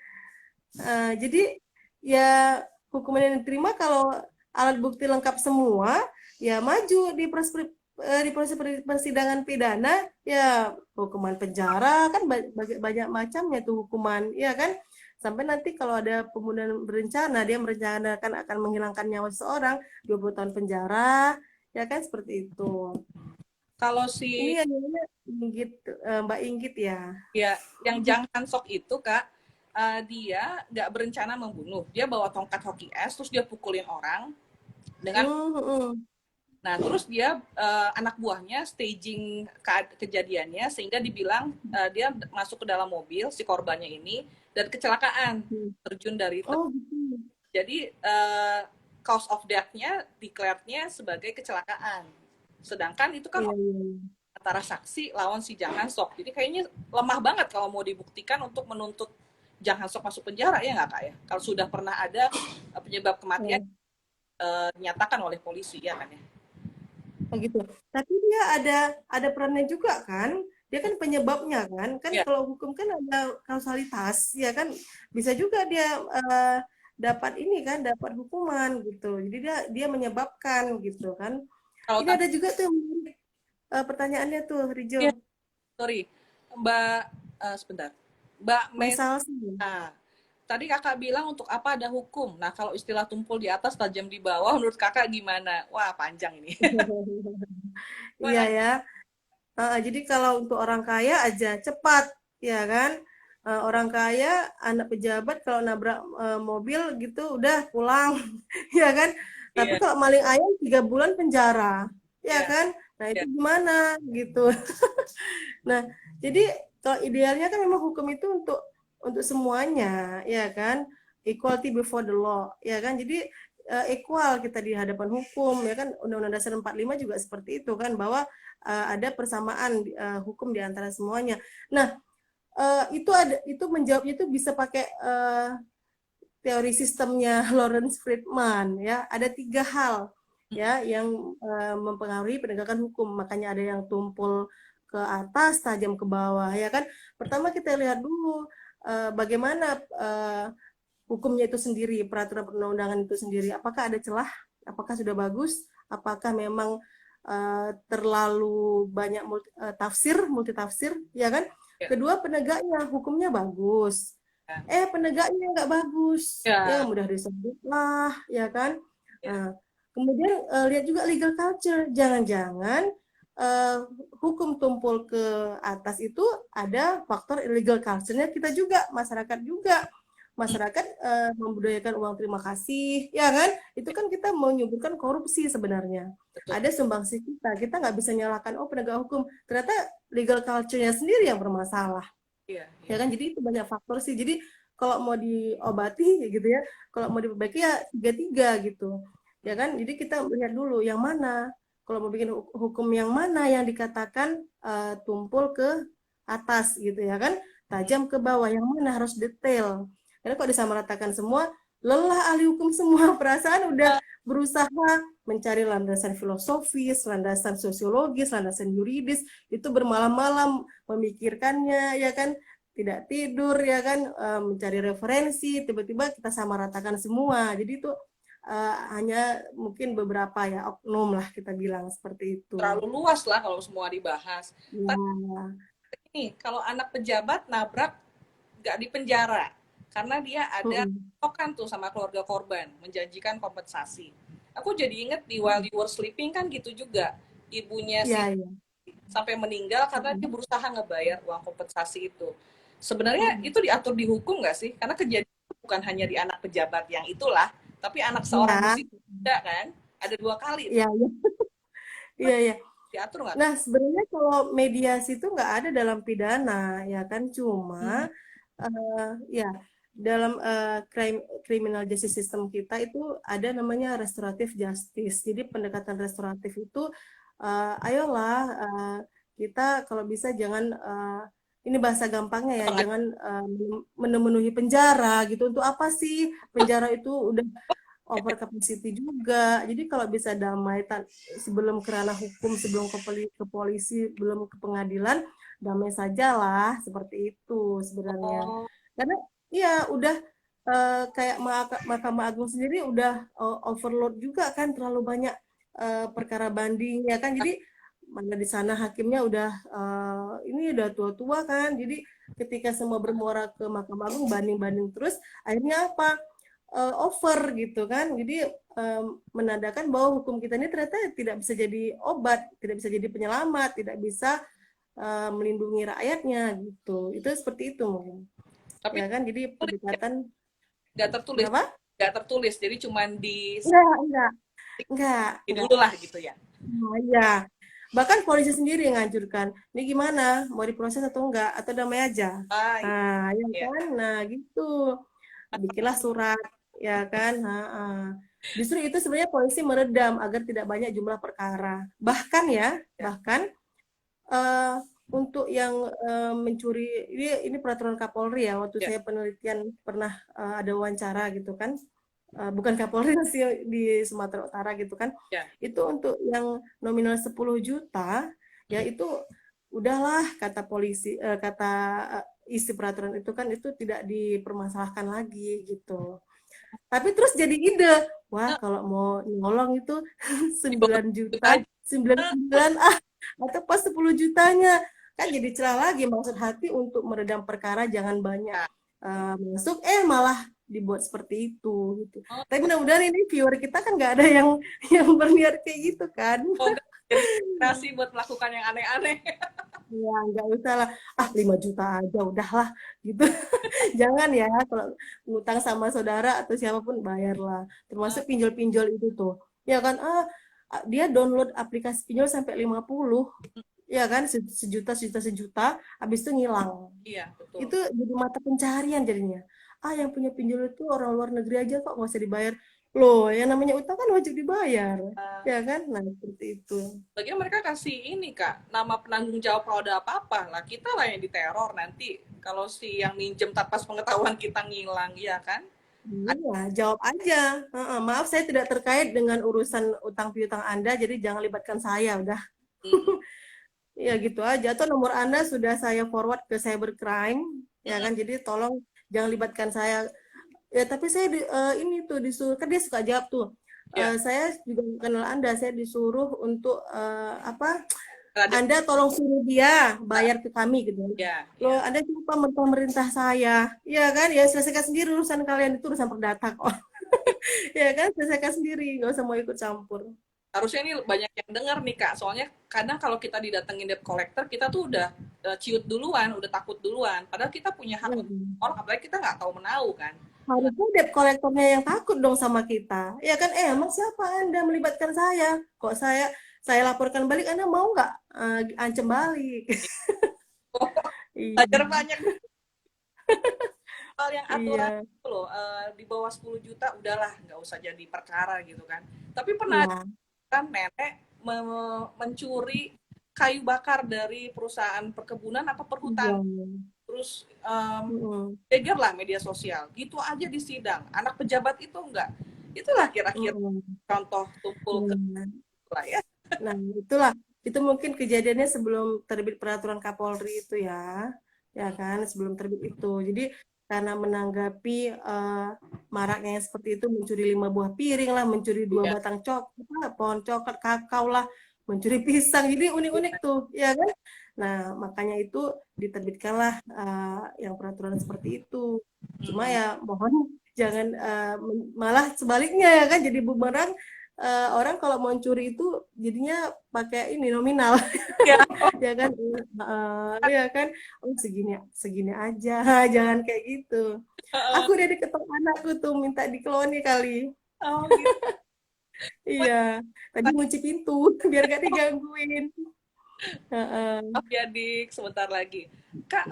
Speaker 2: Jadi ya hukuman yang diterima kalau alat bukti lengkap semua, ya maju di proses persidangan pidana, ya hukuman penjara kan banyak macamnya tuh hukuman, ya kan? Sampai nanti kalau ada pembunuhan berencana, dia merencanakan akan menghilangkan nyawa seseorang, 20 tahun penjara, ya kan seperti itu.
Speaker 1: Kalau
Speaker 2: Ini
Speaker 1: si
Speaker 2: yang namanya Inggit, Mbak Inggit ya.
Speaker 1: ya yang jangan sok itu kak, dia nggak berencana membunuh, dia bawa tongkat hoki es terus dia pukulin orang dengan. Nah, terus dia anak buahnya staging kejadiannya sehingga dibilang dia masuk ke dalam mobil si korbannya ini dan kecelakaan terjun dari
Speaker 2: Oh gitu.
Speaker 1: jadi cause of death-nya declared-nya sebagai kecelakaan. Sedangkan itu kan
Speaker 2: Iya, iya.
Speaker 1: antara saksi lawan si Jang Han-sok. Jadi kayaknya lemah banget kalau mau dibuktikan untuk menuntut Jang Han-sok masuk penjara ya nggak kak ya? Kalau sudah pernah ada penyebab kematian dinyatakan oleh polisi ya kan ya?
Speaker 2: Oh gitu. Tapi dia ada perannya juga kan? Dia kan penyebabnya kan? Kan
Speaker 1: Ya,
Speaker 2: kalau hukum kan ada kausalitas, ya kan? Bisa juga dia dapat ini kan, dapat hukuman gitu. Jadi dia menyebabkan gitu kan.
Speaker 1: kalau
Speaker 2: Ini ada juga tuh pertanyaannya tuh Rijo.
Speaker 1: ya, sorry, Mbak, sebentar, Mbak Mes.
Speaker 2: Masalah sih.
Speaker 1: Nah, tadi kakak bilang untuk apa ada hukum. Nah, kalau istilah tumpul di atas, tajam di bawah, menurut kakak gimana? Wah, panjang ini.
Speaker 2: Iya
Speaker 1: Gimana?
Speaker 2: ya. Jadi kalau untuk orang kaya aja cepat, ya kan? orang kaya, anak pejabat kalau nabrak mobil gitu udah pulang, ya kan? Tapi
Speaker 1: Iya,
Speaker 2: kalau maling ayam 3 bulan penjara, ya
Speaker 1: iya,
Speaker 2: kan? Nah itu
Speaker 1: iya.
Speaker 2: gimana gitu? Nah jadi kalau idealnya kan memang hukum itu untuk semuanya, ya kan? Equality before the law, ya kan? Jadi equal kita di hadapan hukum, ya kan? Undang-Undang Dasar 45 juga seperti itu kan, bahwa ada persamaan hukum di antara semuanya. Nah, itu menjawabnya itu bisa pakai teori sistemnya Lawrence Friedman, ya. Ada 3 hal ya yang mempengaruhi penegakan hukum. Makanya ada yang tumpul ke atas, tajam ke bawah, ya kan. Pertama kita lihat dulu bagaimana hukumnya itu sendiri, peraturan perundang-undangan itu sendiri. Apakah ada celah? Apakah sudah bagus? Apakah memang terlalu banyak multi tafsir, ya kan?
Speaker 1: Iya.
Speaker 2: Kedua, penegaknya, hukumnya bagus.
Speaker 1: Iya.
Speaker 2: Penegaknya nggak bagus, ya
Speaker 1: Ya,
Speaker 2: mudah disebut lah, ya kan?
Speaker 1: ya.
Speaker 2: Nah, kemudian lihat juga legal culture, jangan-jangan eh, hukum tumpul ke atas itu ada faktor illegal culture-nya kita juga, masyarakat juga.
Speaker 1: Hmm,
Speaker 2: Masyarakat membudayakan uang terima kasih, ya kan? Itu kan kita mau menyebutkan korupsi sebenarnya.
Speaker 1: betul.
Speaker 2: Ada sumbangsi kita nggak bisa nyalakan, oh penegak hukum, ternyata legal culture-nya sendiri yang bermasalah,
Speaker 1: Iya,
Speaker 2: ya
Speaker 1: iya.
Speaker 2: kan? Jadi itu banyak faktor sih. Jadi kalau mau diobati gitu ya, kalau mau diperbaiki ya tiga-tiga gitu, ya kan? Jadi kita lihat dulu yang mana, kalau mau bikin hukum yang mana yang dikatakan tumpul ke atas gitu, ya kan? Tajam ke bawah, yang mana harus detail. Karena kalau disamaratakan semua, lelah ahli hukum semua. Perasaan udah
Speaker 1: Ah,
Speaker 2: berusaha mencari landasan filosofis, landasan sosiologis, landasan yuridis, itu bermalam-malam memikirkannya, ya kan? Tidak tidur, ya kan, mencari referensi, tiba-tiba kita samaratakan semua. Jadi itu hanya mungkin beberapa ya oknum lah kita bilang seperti itu.
Speaker 1: terlalu luas lah kalau semua dibahas. Tapi
Speaker 2: Ya.
Speaker 1: nih, kalau anak pejabat nabrak nggak di penjara karena dia ada
Speaker 2: Mm-mm.
Speaker 1: tokan tuh sama keluarga korban menjanjikan kompensasi. Aku jadi inget di While You Were Sleeping kan gitu juga, ibunya si
Speaker 2: Ya, ya.
Speaker 1: sampai meninggal karena dia
Speaker 2: Mm-mm.
Speaker 1: berusaha ngebayar uang kompensasi itu. Sebenarnya
Speaker 2: Mm-mm.
Speaker 1: itu diatur di hukum nggak sih? Karena kejadian itu bukan hanya di anak pejabat yang itulah, tapi anak seorang
Speaker 2: Ya,
Speaker 1: musisi juga kan, ada 2 kali
Speaker 2: ya,
Speaker 1: tuh.
Speaker 2: ya, iya, iya.
Speaker 1: Diatur nggak?
Speaker 2: Nah, sebenarnya kalau mediasi itu nggak ada dalam pidana, ya kan? Cuma,
Speaker 1: Hmm,
Speaker 2: ya, dalam criminal justice system kita itu ada namanya restoratif justice. Jadi pendekatan restoratif itu, ayolah kita kalau bisa jangan, ini bahasa gampangnya ya,
Speaker 1: pengadilan.
Speaker 2: jangan memenuhi penjara gitu. Untuk apa sih penjara itu udah over capacity juga. Jadi kalau bisa damai sebelum ke ranah hukum, sebelum ke polisi, belum ke pengadilan, damai sajalah seperti itu sebenarnya.
Speaker 1: Oh,
Speaker 2: Karena ya udah kayak Mahkamah Agung sendiri udah overload juga kan, terlalu banyak perkara banding, ya kan. Jadi mana di sana hakimnya udah ini udah tua-tua kan. Jadi ketika semua bermuara ke Mahkamah Agung, banding-banding terus, akhirnya apa? Over gitu kan. Jadi menandakan bahwa hukum kita ini ternyata tidak bisa jadi obat, tidak bisa jadi penyelamat, tidak bisa melindungi rakyatnya gitu. Itu seperti itu mungkin.
Speaker 1: tapi
Speaker 2: Ya kan, jadi pendekatan
Speaker 1: nggak tertulis,
Speaker 2: kenapa?
Speaker 1: nggak tertulis, jadi cuman di
Speaker 2: Enggak, enggak, enggak.
Speaker 1: dulu lah gitu ya.
Speaker 2: Nah, ya. Bahkan polisi sendiri yang ngajukan, ini gimana, mau diproses atau enggak, atau damai aja.
Speaker 1: Ah, iya.
Speaker 2: Nah, ya
Speaker 1: Iya.
Speaker 2: kan, nah gitu. Bikinlah surat, ya kan. Nah, justru itu sebenarnya polisi meredam agar tidak banyak jumlah perkara. Bahkan ya,
Speaker 1: Ya.
Speaker 2: bahkan eh, untuk yang mencuri, ini peraturan Kapolri ya. Waktu
Speaker 1: Ya.
Speaker 2: saya penelitian pernah ada wawancara gitu kan, bukan Kapolri sih di Sumatera Utara gitu kan.
Speaker 1: Ya.
Speaker 2: Itu untuk yang nominal 10 juta, ya
Speaker 1: Hmm.
Speaker 2: itu udahlah kata polisi, kata isi peraturan itu kan itu tidak dipermasalahkan lagi gitu. Tapi terus jadi ide, wah
Speaker 1: Nah,
Speaker 2: kalau mau nolong itu
Speaker 1: di bawah
Speaker 2: 9 juta,
Speaker 1: aja.
Speaker 2: 99 atau pas 10 jutanya. Kan jadi celah lagi, maksud hati untuk meredam perkara jangan banyak
Speaker 1: Nah,
Speaker 2: masuk, malah dibuat seperti itu gitu.
Speaker 1: Oh,
Speaker 2: Tapi mudah-mudahan ini viewer kita kan nggak ada yang berniat kayak gitu kan.
Speaker 1: semoga jadi inspirasi buat melakukan yang aneh-aneh.
Speaker 2: Ya nggak usah lah, 5 juta aja udahlah gitu. Jangan ya, kalau ngutang sama saudara atau siapapun bayarlah. Termasuk pinjol-pinjol itu tuh. Ya kan, dia download aplikasi pinjol sampai 50, ya kan, sejuta, sejuta, sejuta, habis itu ngilang.
Speaker 1: Iya, betul.
Speaker 2: Itu jadi mata pencarian jadinya. Yang punya pinjol itu orang luar negeri aja kok nggak usah dibayar. Loh, yang namanya utang kan wajib dibayar. Ya kan? Nah, seperti itu.
Speaker 1: Lagian mereka kasih ini Kak, nama penanggung jawab kalau ada apa-apa lah. Kita lah yang diteror nanti kalau si yang minjem tanpa pengetahuan kita ngilang, ya kan?
Speaker 2: Iya, jawab aja. Maaf, saya tidak terkait dengan urusan utang piutang Anda, jadi jangan libatkan saya, udah.
Speaker 1: Mm-mm.
Speaker 2: Ya gitu aja. Atau nomor Anda sudah saya forward ke cybercrime, ya kan? Jadi tolong jangan libatkan saya. Ya, tapi saya ini tuh disuruh, kan dia suka jawab tuh.
Speaker 1: Ya,
Speaker 2: Saya juga kenal Anda, saya disuruh untuk apa?
Speaker 1: ada.
Speaker 2: Anda tolong suruh dia bayar ke kami gitu.
Speaker 1: Ya,
Speaker 2: Loh,
Speaker 1: ya.
Speaker 2: Anda cuma pemerintah saya. Ya kan? Ya selesaikan sendiri urusan kalian, itu urusan perdata kok. Ya kan? Selesaikan sendiri, nggak usah mau ikut campur.
Speaker 1: Harusnya ini banyak yang dengar nih Kak, soalnya kadang kalau kita didatengin debt collector, kita tuh udah ciut duluan, udah takut duluan. Padahal kita punya hak untuk
Speaker 2: Hmm.
Speaker 1: orang, apalagi kita nggak tahu menahu kan.
Speaker 2: Harusnya debt kolektornya yang takut dong sama kita. Ya kan? Emang siapa Anda melibatkan saya? Kok saya laporkan balik, Anda mau nggak ancam balik?
Speaker 1: Oh, belajar
Speaker 2: Iya.
Speaker 1: banyak hal yang aturan
Speaker 2: Iya.
Speaker 1: itu loh, di bawah 10 juta udahlah, nggak usah jadi perkara gitu kan. Tapi pernah
Speaker 2: Iya.
Speaker 1: kan nenek mencuri kayu bakar dari perusahaan perkebunan apa
Speaker 2: Iya.
Speaker 1: perhutanan, terus
Speaker 2: Mm-mm.
Speaker 1: geger lah media sosial, gitu aja di sidang. Anak pejabat itu enggak. Itulah kira-kira
Speaker 2: Mm-mm.
Speaker 1: contoh tumpul ke
Speaker 2: Iya.
Speaker 1: lah ya.
Speaker 2: Nah, itulah. Itu mungkin kejadiannya sebelum terbit peraturan Kapolri itu ya. Ya kan, sebelum terbit itu. Jadi karena menanggapi maraknya yang seperti itu, mencuri 5 buah piring lah, mencuri 2 batang coklat, pohon coklat, kakao lah, mencuri pisang. Jadi unik-unik tuh, ya kan? Nah, makanya itu diterbitkanlah yang peraturan seperti itu. Cuma
Speaker 1: Hmm.
Speaker 2: ya mohon jangan malah sebaliknya ya kan, jadi bumerang. Orang kalau mau curi itu jadinya pakai ini nominal.
Speaker 1: Ya,
Speaker 2: Ya kan, ya kan, segini segini aja. Jangan kayak gitu. Aku udah diketok anakku tuh minta dikeloni kali.
Speaker 1: oh, gitu.
Speaker 2: Iya, tadi ngunci pintu biar gak digangguin. Heeh.
Speaker 1: Maaf ya Dik, sebentar lagi. Kak,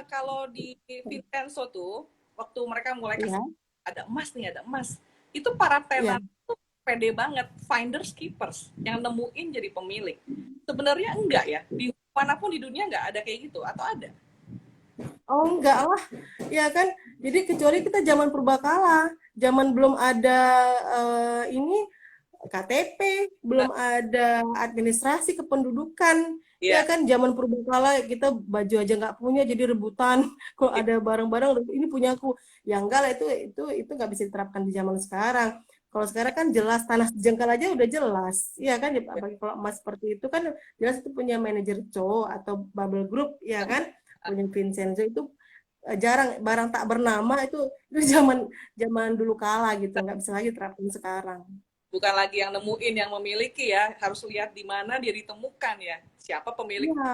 Speaker 1: kalau di Vincenzo tuh, waktu mereka mulai kasih
Speaker 2: Iya,
Speaker 1: ada emas nih, ada emas. Itu para
Speaker 2: iya.
Speaker 1: tenan tuh pede banget, finders keepers, yang nemuin jadi pemilik. Sebenarnya enggak ya, di manapun di dunia enggak ada kayak gitu, atau ada?
Speaker 2: Oh enggak lah, ya kan. Jadi kecuali kita zaman purbakala, zaman belum ada ini KTP, belum ada administrasi kependudukan, ya
Speaker 1: Iya,
Speaker 2: kan. Zaman purbakala kita baju aja nggak punya, jadi rebutan. Kalau
Speaker 1: iya,
Speaker 2: ada barang-barang ini punya aku, ya enggak lah, itu nggak bisa diterapkan di zaman sekarang. Kalau sekarang kan jelas tanah sejengkal aja udah jelas, ya kan. Apalagi kalau emas seperti itu kan jelas itu punya manajer Co atau Bubble Group, ya kan, punya Vincenzo itu. Jarang barang tak bernama itu zaman zaman dulu kala gitu, nggak bisa lagi terapin sekarang.
Speaker 1: bukan lagi yang nemuin, yang memiliki ya, harus lihat di mana dia ditemukan ya, siapa pemilik.
Speaker 2: Iya,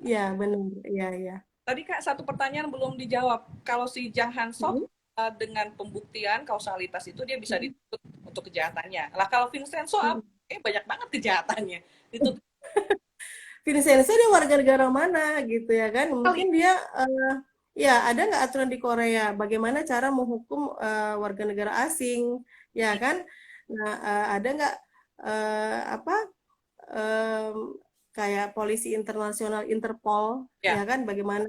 Speaker 2: iya benar, iya iya.
Speaker 1: Tadi Kak, satu pertanyaan belum dijawab. Kalau si Jang Han Sok
Speaker 2: Mhm,
Speaker 1: dengan pembuktian kausalitas itu dia bisa
Speaker 2: mhm,
Speaker 1: dituntut untuk kejahatannya. Lah kalau Vincenzo apa?
Speaker 2: mhm.
Speaker 1: Banyak banget kejahatannya. Dituntut
Speaker 2: Vincenzo dia warga negara mana gitu ya kan?
Speaker 1: kali.
Speaker 2: Mungkin dia ya ada nggak aturan di Korea bagaimana cara menghukum warga negara asing, ya kan? Nah, ada nggak apa em, kayak polisi internasional Interpol, ya
Speaker 1: Ya,
Speaker 2: kan? Bagaimana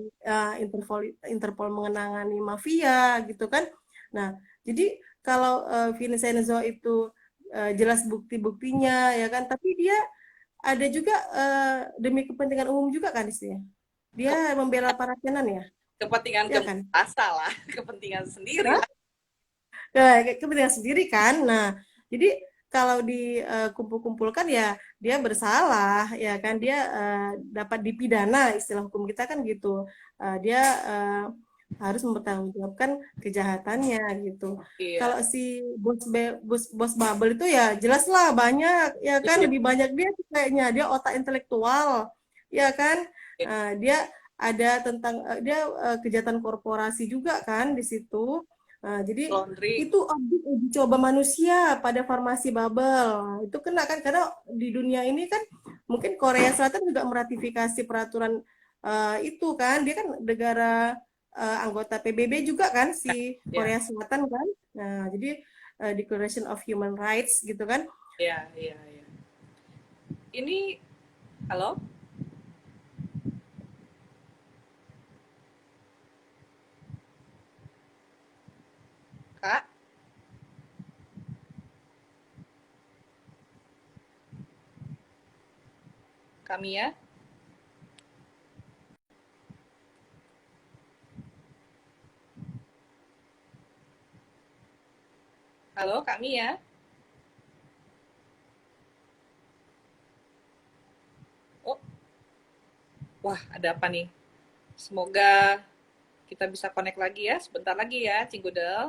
Speaker 2: Interpol Interpol mengenangani mafia gitu kan? Nah, jadi kalau Vincenzo itu jelas bukti-buktinya ya kan, tapi dia ada juga demi kepentingan umum juga kan istrinya.
Speaker 1: ke-
Speaker 2: Dia membela para tenan ya,
Speaker 1: kepentingan
Speaker 2: ya kan?
Speaker 1: keberasa lah, kepentingan sendiri
Speaker 2: Nah,
Speaker 1: lah.
Speaker 2: kepentingan sendiri kan. Nah, jadi kalau dikumpul-kumpulkan ya dia bersalah ya kan, dia dapat dipidana, istilah hukum kita kan gitu. Dia harus mempertanggungjawabkan kejahatannya gitu.
Speaker 1: Iya.
Speaker 2: Kalau si bos Bubble itu ya jelas lah banyak ya kan,
Speaker 1: Iya.
Speaker 2: lebih banyak dia tuh kayaknya dia otak intelektual ya kan. Dia ada tentang dia kejahatan korporasi juga kan di situ. Jadi
Speaker 1: Laundry.
Speaker 2: itu objek uji coba manusia pada farmasi bubble. Itu kena kan karena di dunia ini kan mungkin Korea Selatan juga meratifikasi peraturan itu kan. Dia kan negara anggota PBB juga kan si
Speaker 1: Ya.
Speaker 2: Korea Selatan kan. Nah, jadi Declaration of Human Rights gitu kan.
Speaker 1: Iya, iya, iya. Ini, halo, Kak, kami ya. Halo, kami ya. Oh, wah, ada apa nih? Semoga kita bisa connect lagi ya. Sebentar lagi ya, Cinggudel.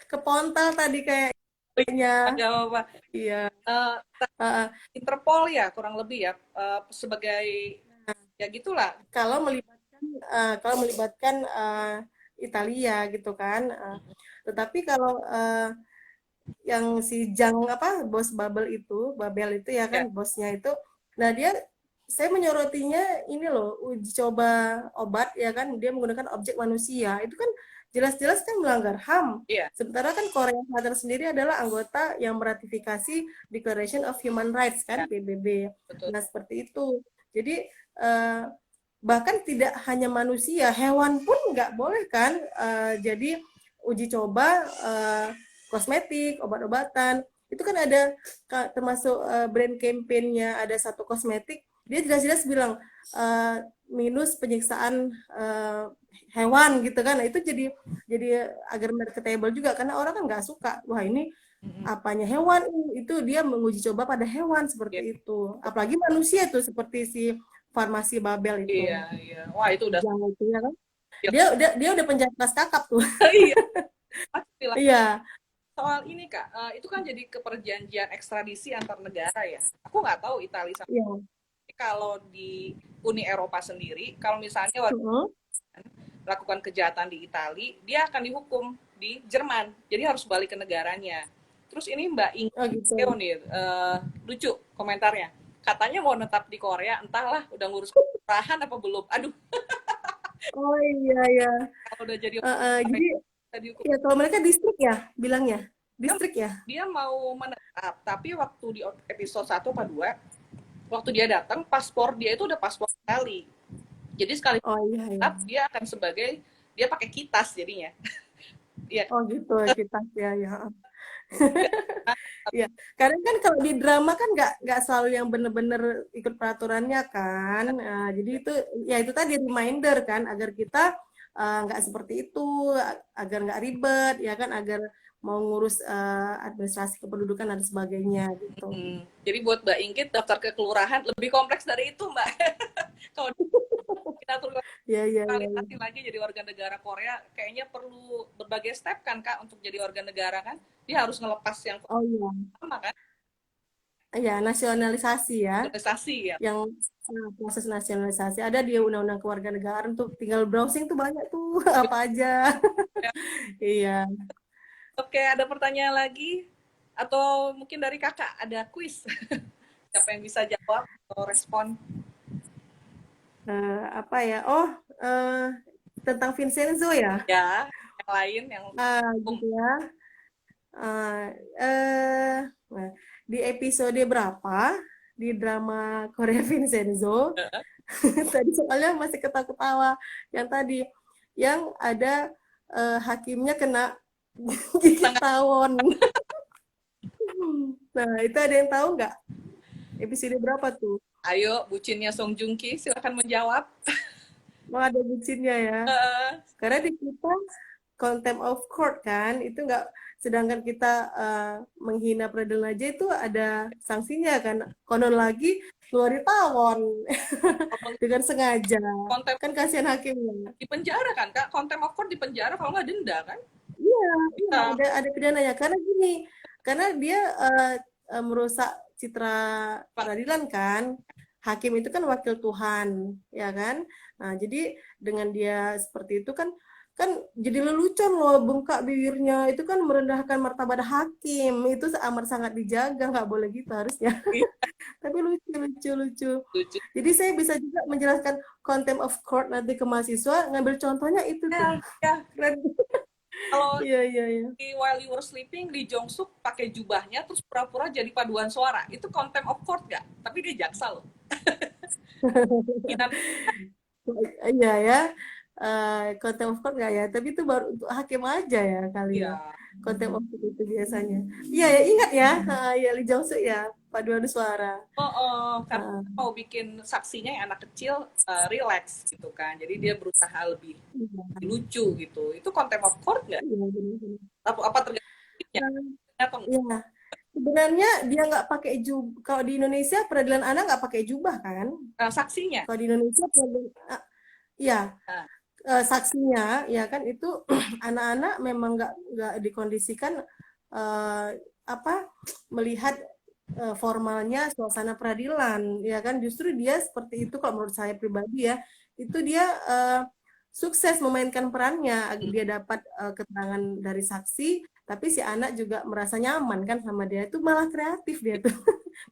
Speaker 2: Kepontal tadi kayaknya.
Speaker 1: Agak apa?
Speaker 2: Iya.
Speaker 1: Uh,
Speaker 2: Uh,
Speaker 1: Interpol ya, kurang lebih ya. Sebagai, ya gitulah.
Speaker 2: kalau melibatkan Italia gitu kan. Tetapi kalau yang si Jang apa bos Babel itu ya
Speaker 1: Ya,
Speaker 2: kan bosnya itu, nah dia saya menyorotinya ini loh uji coba obat ya kan dia menggunakan objek manusia itu kan jelas-jelas kan melanggar HAM.
Speaker 1: iya,
Speaker 2: Sementara kan Korea Selatan sendiri adalah anggota yang meratifikasi Declaration of Human Rights
Speaker 1: ya,
Speaker 2: kan PBB.
Speaker 1: betul.
Speaker 2: Nah seperti itu. Jadi bahkan tidak hanya manusia, hewan pun nggak boleh kan. Jadi uji coba kosmetik, obat-obatan, itu kan ada termasuk brand campaign-nya ada satu kosmetik, dia jelas-jelas bilang minus penyiksaan hewan gitu kan. Nah, itu jadi agar marketable juga karena orang kan nggak suka. Wah, ini apanya hewan itu dia menguji coba pada hewan
Speaker 1: Iya,
Speaker 2: seperti itu. Apalagi manusia tuh seperti si farmasi Babel
Speaker 1: iya,
Speaker 2: itu.
Speaker 1: iya. Wah, itu udah.
Speaker 2: Jangan itu ya kan.
Speaker 1: Ya,
Speaker 2: Dia udah penjahat kelas kakap tuh.
Speaker 1: iya, pasti lah.
Speaker 2: Iya.
Speaker 1: Soal ini Kak, itu kan jadi keperjanjian ekstradisi antar negara ya. Aku nggak tahu Italia sama
Speaker 2: Iya.
Speaker 1: kalau di Uni Eropa sendiri, kalau misalnya warga
Speaker 2: Heeh.
Speaker 1: melakukan kejahatan di Italia, dia akan dihukum di Jerman. Jadi harus balik ke negaranya. Terus ini Mbak
Speaker 2: Oh
Speaker 1: Inggeo
Speaker 2: gitu.
Speaker 1: nih, lucu komentarnya. Katanya mau netap di Korea, entahlah udah ngurus kelurahan apa belum. Aduh,
Speaker 2: Oh iya ya.
Speaker 1: kalau udah jadi
Speaker 2: Jadi
Speaker 1: kita dihukum.
Speaker 2: ya kalau mereka distrik ya bilangnya.
Speaker 1: Dia,
Speaker 2: Distrik ya.
Speaker 1: dia mau menetap, tapi waktu di episode 1 apa 2, waktu dia datang, paspor dia itu udah paspor Itali. Jadi sekali
Speaker 2: Oh iya ya.
Speaker 1: tetap, dia akan sebagai, dia pakai kitas jadinya. Iya,
Speaker 2: Oh gitu kita ya ya. Ya, karena kan kalau di drama kan nggak selalu yang bener-bener ikut peraturannya kan. Jadi itu ya itu tadi reminder kan agar kita nggak seperti itu, agar nggak ribet ya kan, agar mau ngurus administrasi kependudukan dan sebagainya gitu.
Speaker 1: Jadi buat Mbak Inggit, daftar ke kelurahan lebih kompleks dari itu, Mbak. Kalau kita
Speaker 2: Ya ya ya.
Speaker 1: naturalisasi lagi jadi warga negara Korea, kayaknya perlu berbagai step kan, Kak, untuk jadi warga negara kan. Dia harus ngelepas yang
Speaker 2: Oh iya.
Speaker 1: lama kan,
Speaker 2: Ya nasionalisasi ya.
Speaker 1: naturalisasi ya.
Speaker 2: Yang proses nasionalisasi ada di Undang-Undang Kewarganegaraan tuh tinggal browsing tuh banyak tuh apa aja. Iya.
Speaker 1: Oke, ada pertanyaan lagi? Atau mungkin dari kakak ada kuis? Siapa yang bisa jawab atau respon?
Speaker 2: Apa ya? Oh, tentang Vincenzo ya?
Speaker 1: Ya, yang lain yang
Speaker 2: Gitu ya. Uh, eh, nah, di episode berapa di drama Korea Vincenzo? Tadi soalnya masih ketawa-ketawa. Yang tadi, yang ada hakimnya kena gigit
Speaker 1: setengah.
Speaker 2: tawon. Nah, itu ada yang tahu nggak? Episode berapa tuh?
Speaker 1: Ayo, bucinnya Song Joong Ki, silakan menjawab.
Speaker 2: Mau ada bucinnya ya.
Speaker 1: Eh,
Speaker 2: Karena di kita contempt of court kan, itu nggak, sedangkan kita menghina peradilan aja itu ada sanksinya kan, konon lagi keluar tawon dengan sengaja,
Speaker 1: Konten
Speaker 2: kan kasihan hakimnya.
Speaker 1: di penjara kan Kak, contempt of court di penjara kalau nggak denda kan.
Speaker 2: Iya, iya,
Speaker 1: Kita
Speaker 2: ada pidananya karena gini, karena dia merusak citra peradilan kan. Hakim itu kan wakil Tuhan, ya kan? Nah, jadi dengan dia seperti itu kan kan jadi lelucon loh, bengkak bibirnya, itu kan merendahkan martabat hakim, itu amat sangat dijaga, nggak boleh gitu harusnya. Tapi lucu, lucu, lucu.
Speaker 1: lucu.
Speaker 2: Jadi saya bisa juga menjelaskan contempt of court nanti ke mahasiswa, ngambil contohnya itu tuh.
Speaker 1: Ya,
Speaker 2: Keren.
Speaker 1: kalau
Speaker 2: Iya, iya, iya.
Speaker 1: di While You Were Sleeping, Lee Jong Suk pakai jubahnya terus pura-pura jadi paduan suara. Itu contempt of court nggak? Tapi dia jaksa loh.
Speaker 2: Iya ya, contempt of court nggak ya? Tapi itu baru untuk hakim aja ya kali ya.
Speaker 1: Iya.
Speaker 2: Contempt of court itu biasanya. Iya ya, ingat ya, ya Lee Jong Suk ya, paduan suara.
Speaker 1: Karena mau bikin saksinya yang anak kecil relax gitu kan. Jadi dia berusaha lebih lucu gitu. Itu contempt of court nggak?
Speaker 2: Iya, benar-benar.
Speaker 1: Apa tergantung atau
Speaker 2: Iya. Sebenarnya dia nggak pakai jubah. Kalau di Indonesia peradilan anak nggak pakai jubah kan?
Speaker 1: saksinya?
Speaker 2: Kalau di Indonesia peradilan, ya
Speaker 1: Nah,
Speaker 2: saksinya ya kan itu anak-anak memang nggak dikondisikan apa melihat formalnya suasana peradilan ya kan, justru dia seperti itu kalau menurut saya pribadi ya, itu dia sukses memainkan perannya, dia dapat keterangan dari saksi tapi si anak juga merasa nyaman kan sama dia, itu malah kreatif dia tuh.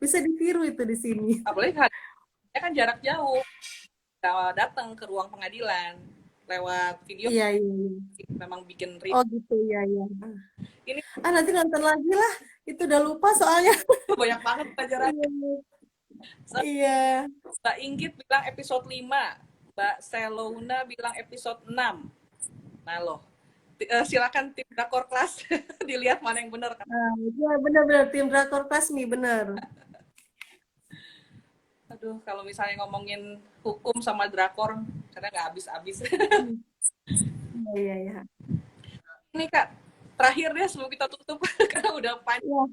Speaker 2: Bisa ditiru itu di sini.
Speaker 1: apalagi kan jarak jauh, datang ke ruang pengadilan lewat video.
Speaker 2: Iya, iya, iya.
Speaker 1: Memang bikin
Speaker 2: Oh gitu ya, ya.
Speaker 1: ini
Speaker 2: Nanti nonton lagi lah, itu udah lupa soalnya.
Speaker 1: banyak banget pelajaran.
Speaker 2: Iya.
Speaker 1: Mbak Inggit bilang episode 5, Mbak Selona bilang episode 6. Nah loh, silakan tim Drakor Class dilihat mana yang benar kan.
Speaker 2: Iya benar-benar tim Drakor Class nih, benar.
Speaker 1: Aduh, kalau misalnya ngomongin hukum sama drakor, karena nggak habis-habis.
Speaker 2: Iya, iya.
Speaker 1: Ini Kak, terakhir deh sebelum kita tutup, karena udah panjang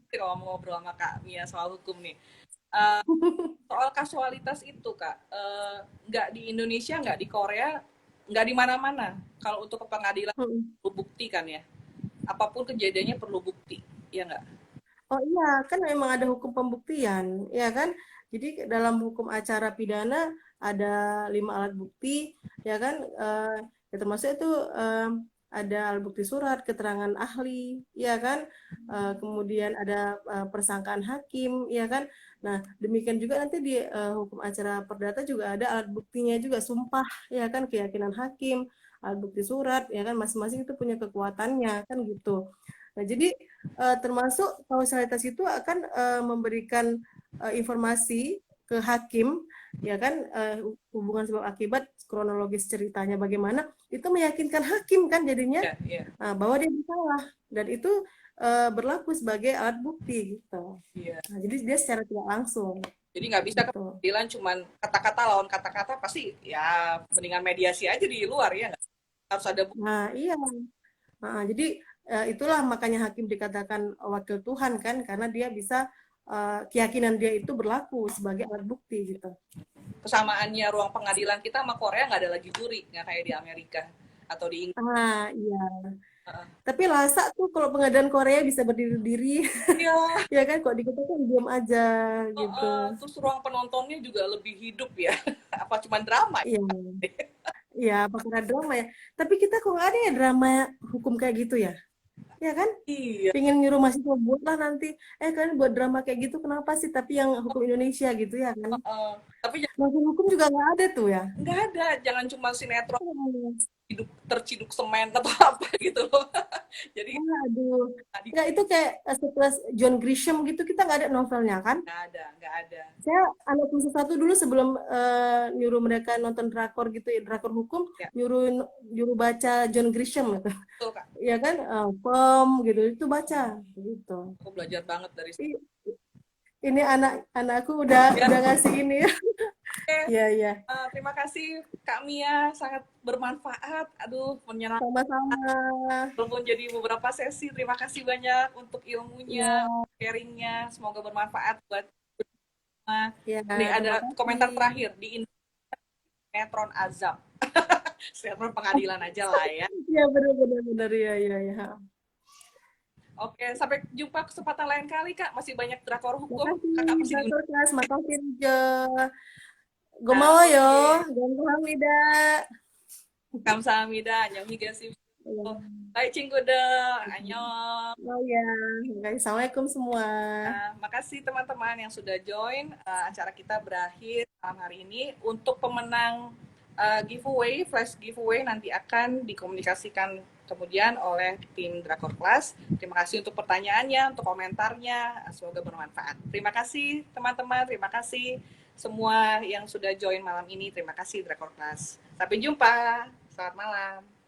Speaker 1: kalau mau ngobrol sama Kak Mia soal hukum nih. Soal kasualitas itu Kak, nggak di Indonesia, nggak di Korea, nggak di mana-mana. Kalau untuk ke pengadilan perlu bukti kan ya, apapun kejadiannya perlu bukti, ya nggak?
Speaker 2: Oh iya, kan memang ada hukum pembuktian, ya kan? Jadi dalam hukum acara pidana ada 5 alat bukti, ya kan? Ya termasuk itu ada alat bukti surat, keterangan ahli, ya kan? Kemudian ada persangkaan hakim, ya kan? Nah, demikian juga nanti di hukum acara perdata juga ada alat buktinya juga, sumpah, ya kan? Keyakinan hakim, alat bukti surat, ya kan? Masing-masing itu punya kekuatannya, kan gitu. Nah, jadi termasuk kausalitas itu akan memberikan informasi ke hakim, ya kan, hubungan sebab akibat, kronologis ceritanya bagaimana, itu meyakinkan hakim kan jadinya bahwa dia bersalah, dan itu berlaku sebagai alat bukti gitu. Nah, jadi dia secara tidak langsung.
Speaker 1: Jadi nggak bisa ke pengadilan cuman kata-kata lawan kata-kata, pasti ya mendingan mediasi aja di luar ya, nggak harus ada bukti.
Speaker 2: Nah iya, jadi itulah makanya hakim dikatakan wakil Tuhan kan, karena dia bisa keyakinan dia itu berlaku sebagai alat bukti gitu.
Speaker 1: Kesamaannya ruang pengadilan kita sama Korea nggak ada lagi juri, nggak kayak di Amerika atau di Inggris.
Speaker 2: Iya. Tapi Lasa tuh kalau pengadilan Korea bisa berdiri-diri.
Speaker 1: Iya.
Speaker 2: Ya kan, kok di kita kan diam aja gitu.
Speaker 1: Terus ruang penontonnya juga lebih hidup ya. Apa cuma drama?
Speaker 2: Iya. Iya, apa karena drama ya? Tapi kita kok nggak ada ya drama hukum kayak gitu ya? Ya kan?
Speaker 1: Iya.
Speaker 2: Pengen nyuruh mahasiswa buat lah nanti. Kalian buat drama kayak gitu kenapa sih? Tapi yang hukum Indonesia gitu ya kan?
Speaker 1: Tapi
Speaker 2: hukum juga nggak ada tuh ya?
Speaker 1: Nggak ada. Jangan cuma sinetron terciduk semen atau apa gitu loh. Jadi
Speaker 2: aduh. Nggak, itu kayak setelah John Grisham gitu, kita nggak ada novelnya kan?
Speaker 1: Nggak ada.
Speaker 2: Saya anak satu dulu sebelum nyuruh mereka nonton drakor gitu ya, drakor hukum, nyuruh baca John Grisham gitu.
Speaker 1: Betul, Kak.
Speaker 2: Ya kan, POM gitu, itu baca gitu.
Speaker 1: Aku belajar banget dari situ.
Speaker 2: Ini anakku udah ngasih ini ya.
Speaker 1: Oke.
Speaker 2: Iya.
Speaker 1: Terima kasih Kak Mia, sangat bermanfaat. Aduh, menyenangkan.
Speaker 2: Sama-sama.
Speaker 1: Walaupun jadi beberapa sesi, terima kasih banyak untuk ilmunya,
Speaker 2: Ya,
Speaker 1: sharingnya. Semoga bermanfaat buat semua.
Speaker 2: ya,
Speaker 1: Nih ada
Speaker 2: terima
Speaker 1: komentar
Speaker 2: kasih.
Speaker 1: terakhir di sinetron Azam. Sinetron pengadilan aja lah ya.
Speaker 2: Ya, benar-benar benar ya, ya, ya.
Speaker 1: Oke, sampai jumpa kesempatan lain kali, Kak. Masih banyak drakor hukum.
Speaker 2: Makasih,
Speaker 1: Kakak masih di
Speaker 2: Dr. Kas. Makasih, Jo. Gomawa
Speaker 1: Nah,
Speaker 2: yo.
Speaker 1: oke.
Speaker 2: Gamsahamnida.
Speaker 1: Kamsahamnida. Annyeonghaseyo. Baik, Cinggude. Annyeong.
Speaker 2: Oh ya, Assalamualaikum semua.
Speaker 1: Makasih teman-teman yang sudah join. Acara kita berakhir malam hari ini. Untuk pemenang giveaway, flash giveaway nanti akan dikomunikasikan kemudian oleh tim Drakor Class. Terima kasih untuk pertanyaannya, untuk komentarnya. Semoga bermanfaat. Terima kasih teman-teman, terima kasih semua yang sudah join malam ini. Terima kasih Drakor Class. Sampai jumpa. Selamat malam.